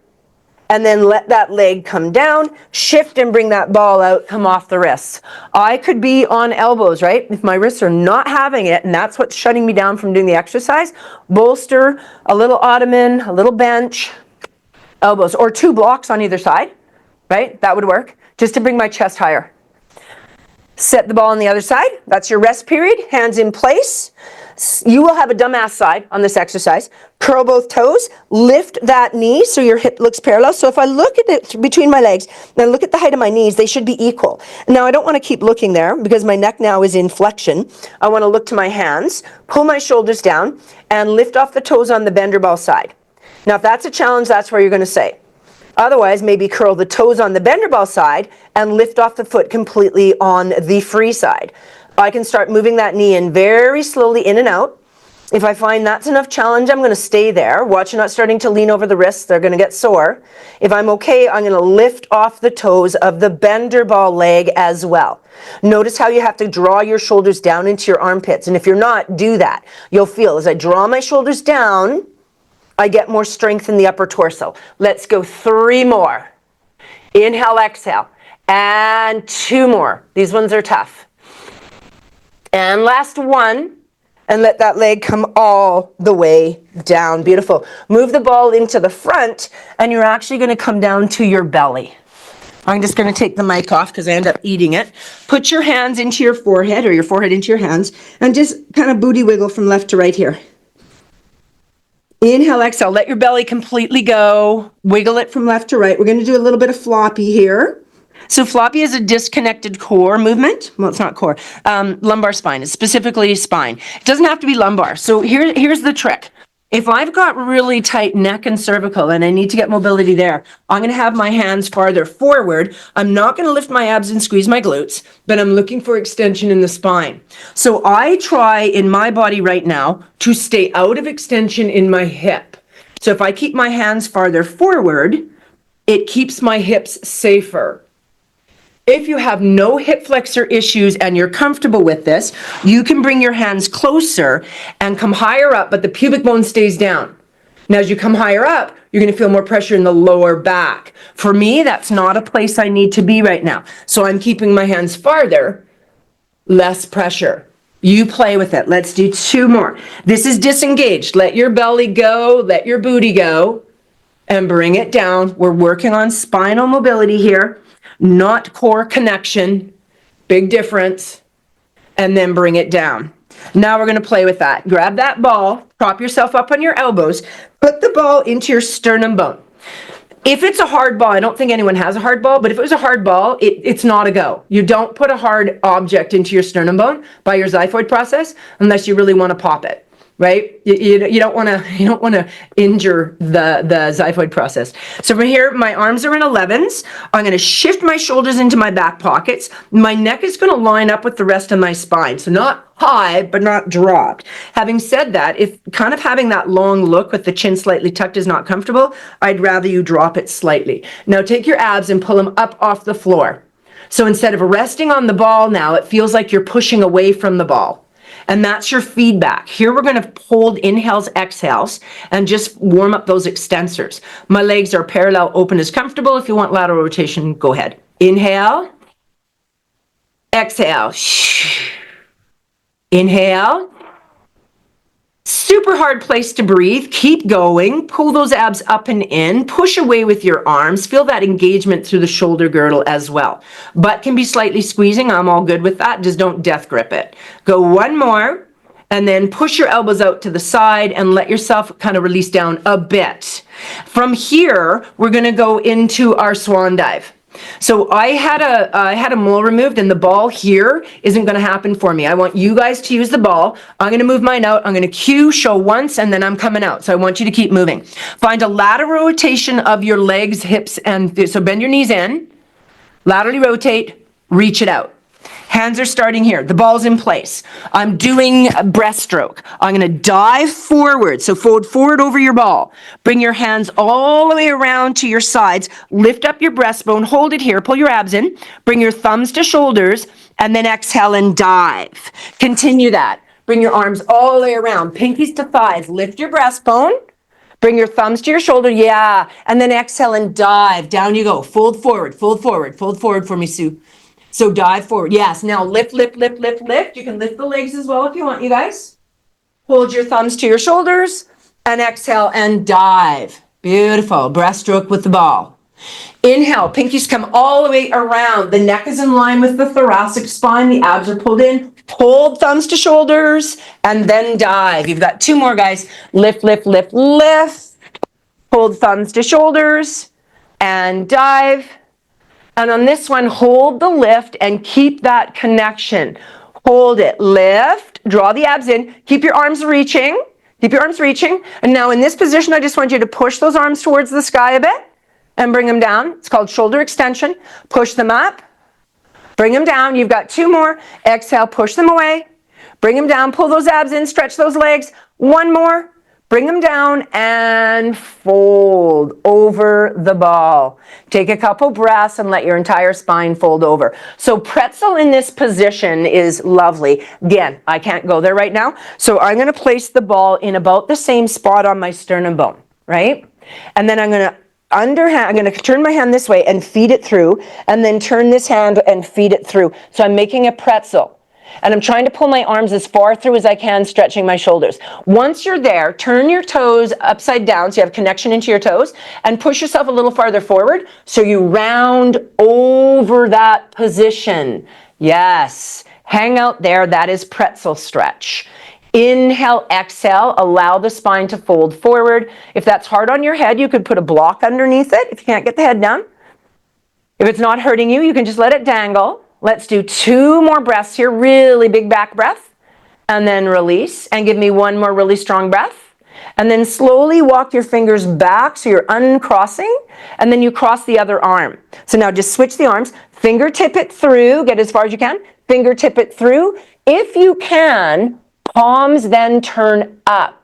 And then let that leg come down, shift and bring that ball out, come off the wrists. I could be on elbows, right? If my wrists are not having it, and that's what's shutting me down from doing the exercise, bolster, a little ottoman, a little bench, elbows, or 2 blocks on either side, right? That would work, just to bring my chest higher. Set the ball on the other side. That's your rest period. Hands in place. You will have a dumbass side on this exercise. Curl both toes. Lift that knee so your hip looks parallel. So if I look at it between my legs and look at the height of my knees, they should be equal. Now I don't want to keep looking there because my neck now is in flexion. I want to look to my hands, pull my shoulders down, and lift off the toes on the bender ball side. Now if that's a challenge, that's where you're going to say. Otherwise, maybe curl the toes on the bender ball side and lift off the foot completely on the free side. I can start moving that knee in very slowly in and out. If I find that's enough challenge, I'm going to stay there. Watch, you're not starting to lean over the wrists. They're going to get sore. If I'm okay, I'm going to lift off the toes of the bender ball leg as well. Notice how you have to draw your shoulders down into your armpits. And if you're not, do that. You'll feel as I draw my shoulders down, I get more strength in the upper torso. Let's go 3 more. Inhale, exhale. And 2 more. These ones are tough. And last one. And let that leg come all the way down. Beautiful. Move the ball into the front, and you're actually going to come down to your belly. I'm just going to take the mic off because I end up eating it. Put your hands into your forehead, or your forehead into your hands, and just kind of booty wiggle from left to right here. Inhale, exhale. Let your belly completely go. Wiggle it from left to right. We're going to do a little bit of floppy here. So floppy is a disconnected core movement. Well, it's not core. Lumbar spine. It's specifically spine. It doesn't have to be lumbar. So here's the trick. If I've got really tight neck and cervical and I need to get mobility there, I'm going to have my hands farther forward. I'm not going to lift my abs and squeeze my glutes, but I'm looking for extension in the spine. So I try in my body right now to stay out of extension in my hip. So if I keep my hands farther forward, it keeps my hips safer. If you have no hip flexor issues and you're comfortable with this, you can bring your hands closer and come higher up, but the pubic bone stays down. Now, as you come higher up, you're going to feel more pressure in the lower back. For me, that's not a place I need to be right now. So I'm keeping my hands farther, less pressure. You play with it. Let's do 2 more. This is disengaged. Let your belly go, let your booty go, and bring it down. We're working on spinal mobility here. Not core connection. Big difference. And then bring it down. Now we're going to play with that. Grab that ball, prop yourself up on your elbows, put the ball into your sternum bone. If it's a hard ball, I don't think anyone has a hard ball, but if it was a hard ball, it's not a go. You don't put a hard object into your sternum bone by your xiphoid process unless you really want to pop it. Right? You don't want to injure the xiphoid process. So from here, my arms are in 11s. I'm going to shift my shoulders into my back pockets. My neck is going to line up with the rest of my spine. So not high, but not dropped. Having said that, if kind of having that long look with the chin slightly tucked is not comfortable, I'd rather you drop it slightly. Now take your abs and pull them up off the floor. So instead of resting on the ball now, it feels like you're pushing away from the ball. And that's your feedback. Here we're going to hold inhales, exhales, and just warm up those extensors. My legs are parallel, open as comfortable. If you want lateral rotation, go ahead. Inhale. Exhale. Inhale. Super hard place to breathe. Keep going. Pull those abs up and in. Push away with your arms. Feel that engagement through the shoulder girdle as well. Butt can be slightly squeezing. I'm all good with that. Just don't death grip it. Go one more, and then push your elbows out to the side and let yourself kind of release down a bit. From here, we're going to go into our swan dive. So I had a mole removed, and the ball here isn't going to happen for me. I want you guys to use the ball. I'm going to move mine out. I'm going to cue, show once, and then I'm coming out. So I want you to keep moving. Find a lateral rotation of your legs, hips, and so bend your knees in, laterally rotate, reach it out. Hands are starting here. The ball's in place. I'm doing a breaststroke. I'm going to dive forward. So fold forward over your ball. Bring your hands all the way around to your sides. Lift up your breastbone. Hold it here. Pull your abs in. Bring your thumbs to shoulders. And then exhale and dive. Continue that. Bring your arms all the way around. Pinkies to thighs. Lift your breastbone. Bring your thumbs to your shoulder. Yeah. And then exhale and dive. Down you go. Fold forward. Fold forward. Fold forward for me, Sue. So dive forward. Yes. Now lift, lift, lift, lift, lift. You can lift the legs as well if you want, you guys. Hold your thumbs to your shoulders and exhale and dive. Beautiful. Breaststroke with the ball. Inhale. Pinkies come all the way around. The neck is in line with the thoracic spine. The abs are pulled in. Hold thumbs to shoulders and then dive. You've got two more, guys. Lift, lift, lift, lift. Hold thumbs to shoulders and dive. And on this one, hold the lift and keep that connection. Hold it. Lift. Draw the abs in. Keep your arms reaching. Keep your arms reaching. And now in this position, I just want you to push those arms towards the sky a bit and bring them down. It's called shoulder extension. Push them up. Bring them down. You've got two more. Exhale. Push them away. Bring them down. Pull those abs in. Stretch those legs. One more. Bring them down and fold over the ball. Take a couple breaths and let your entire spine fold over. So pretzel in this position is lovely. Again, I can't go there right now. So I'm going to place the ball in about the same spot on my sternum bone, right? And then I'm going to turn my hand this way and feed it through, and then turn this hand and feed it through. So I'm making a pretzel. And I'm trying to pull my arms as far through as I can, stretching my shoulders. Once you're there, turn your toes upside down so you have connection into your toes, and push yourself a little farther forward so you round over that position. Yes. Hang out there. That is pretzel stretch. Inhale, exhale, allow the spine to fold forward. If that's hard on your head, you could put a block underneath it if you can't get the head down. If it's not hurting you, you can just let it dangle. Let's do two more breaths here. Really big back breath. And then release. And give me one more really strong breath. And then slowly walk your fingers back so you're uncrossing. And then you cross the other arm. So now just switch the arms. Fingertip it through. Get as far as you can. Fingertip it through. If you can, palms then turn up.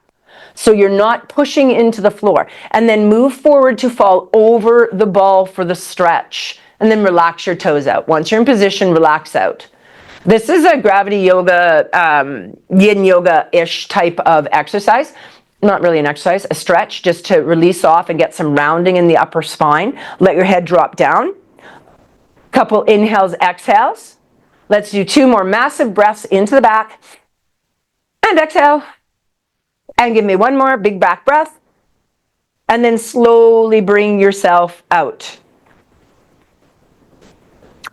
So you're not pushing into the floor. And then move forward to fall over the ball for the stretch. And then relax your toes out. Once you're in position, relax out. This is a gravity yoga, yin yoga-ish type of exercise. Not really an exercise, a stretch, just to release off and get some rounding in the upper spine. Let your head drop down. Couple inhales, exhales. Let's do two more massive breaths into the back. And exhale. And give me one more big back breath. And then slowly bring yourself out.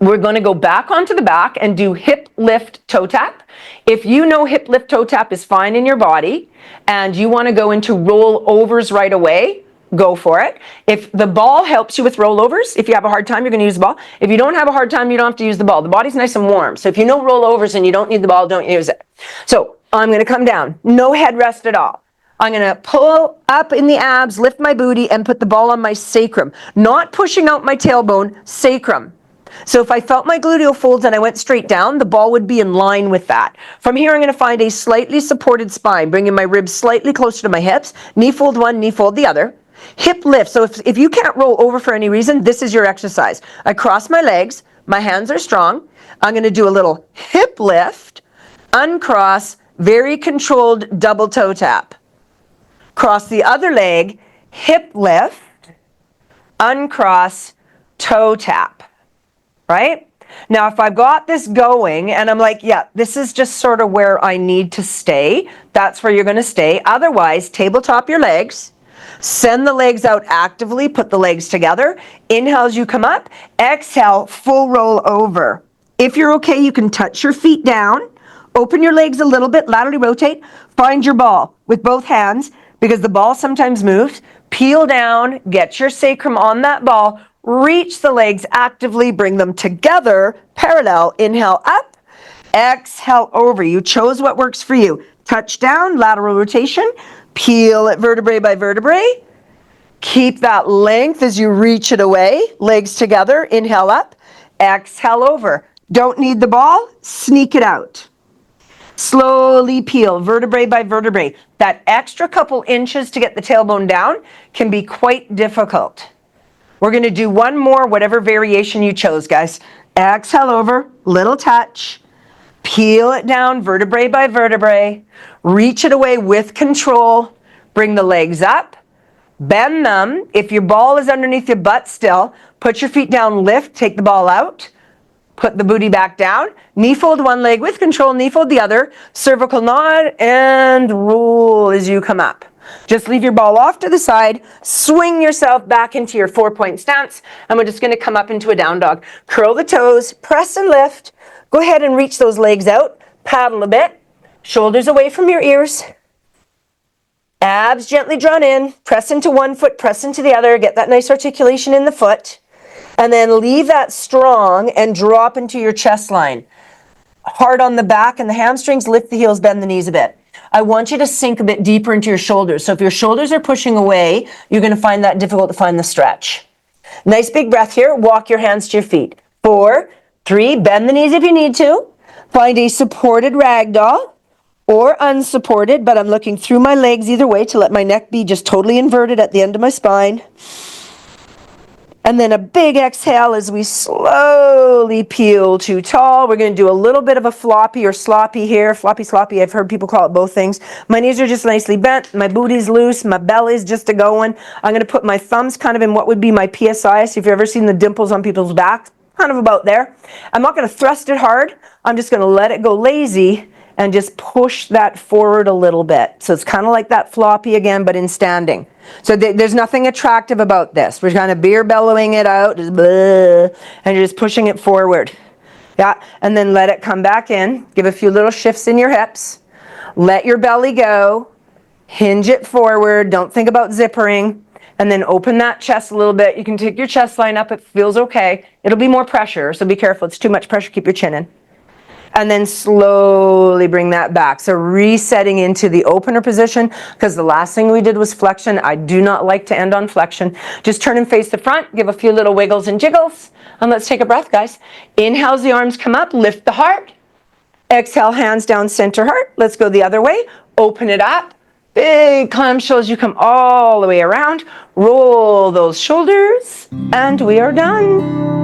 We're going to go back onto the back and do hip lift toe tap. If you know hip lift toe tap is fine in your body and you want to go into rollovers right away, go for it. If the ball helps you with rollovers, if you have a hard time, you're going to use the ball. If you don't have a hard time, you don't have to use the ball. The body's nice and warm. So if you know rollovers and you don't need the ball, don't use it. So I'm going to come down, no headrest at all. I'm going to pull up in the abs, lift my booty, and put the ball on my sacrum. Not pushing out my tailbone, sacrum. So if I felt my gluteal folds and I went straight down, the ball would be in line with that. From here, I'm going to find a slightly supported spine, bringing my ribs slightly closer to my hips. Knee fold one, knee fold the other. Hip lift. So if you can't roll over for any reason, this is your exercise. I cross my legs. My hands are strong. I'm going to do a little hip lift, uncross, very controlled double toe tap. Cross the other leg, hip lift, uncross, toe tap. Right? Now, if I've got this going and I'm like, yeah, this is just sort of where I need to stay, that's where you're going to stay. Otherwise, tabletop your legs, send the legs out actively, put the legs together. Inhale as you come up, exhale, full roll over. If you're okay, you can touch your feet down, open your legs a little bit, laterally rotate, find your ball with both hands because the ball sometimes moves. Peel down, get your sacrum on that ball. Reach the legs actively, bring them together, parallel, inhale up, exhale over. You chose what works for you. Touch down, lateral rotation, peel it vertebrae by vertebrae. Keep that length as you reach it away, legs together, inhale up, exhale over. Don't need the ball, sneak it out. Slowly peel, vertebrae by vertebrae. That extra couple inches to get the tailbone down can be quite difficult. We're going to do one more, whatever variation you chose, guys. Exhale over, little touch. Peel it down, vertebrae by vertebrae. Reach it away with control. Bring the legs up. Bend them. If your ball is underneath your butt still, put your feet down, lift, take the ball out. Put the booty back down. Knee fold one leg with control, knee fold the other. Cervical nod and roll as you come up. Just leave your ball off to the side, swing yourself back into your 4-point stance, and we're just going to come up into a down dog. Curl the toes, press and lift. Go ahead and reach those legs out, paddle a bit, shoulders away from your ears. Abs gently drawn in, press into one foot, press into the other, get that nice articulation in the foot, and then leave that strong and drop into your chest line. Hard on the back and the hamstrings, lift the heels, bend the knees a bit. I want you to sink a bit deeper into your shoulders. So if your shoulders are pushing away, you're going to find that difficult to find the stretch. Nice big breath here. Walk your hands to your feet. 4, 3, bend the knees if you need to. Find a supported ragdoll or unsupported, but I'm looking through my legs either way to let my neck be just totally inverted at the end of my spine. And then a big exhale as we slowly peel to tall. We're going to do a little bit of a floppy or sloppy here. Floppy, sloppy, I've heard people call it both things. My knees are just nicely bent. My booty's loose. My belly's just a-going. I'm going to put my thumbs kind of in what would be my PSI. So if you've ever seen the dimples on people's backs, kind of about there. I'm not going to thrust it hard. I'm just going to let it go lazy and just push that forward a little bit. So it's kind of like that floppy again, but in standing. So there's nothing attractive about this. We're kind of beer bellowing it out, just blah, and you're just pushing it forward. Yeah, and then let it come back in. Give a few little shifts in your hips. Let your belly go. Hinge it forward. Don't think about zippering. And then open that chest a little bit. You can take your chest line up. It feels okay. It'll be more pressure, so be careful. It's too much pressure. Keep your chin in. And then slowly bring that back. So resetting into the opener position, because the last thing we did was flexion. I do not like to end on flexion. Just turn and face the front, give a few little wiggles and jiggles, and let's take a breath, guys. Inhale as the arms come up, lift the heart. Exhale, hands down, center heart. Let's go the other way. Open it up. Big clamshell as you come all the way around. Roll those shoulders, and we are done.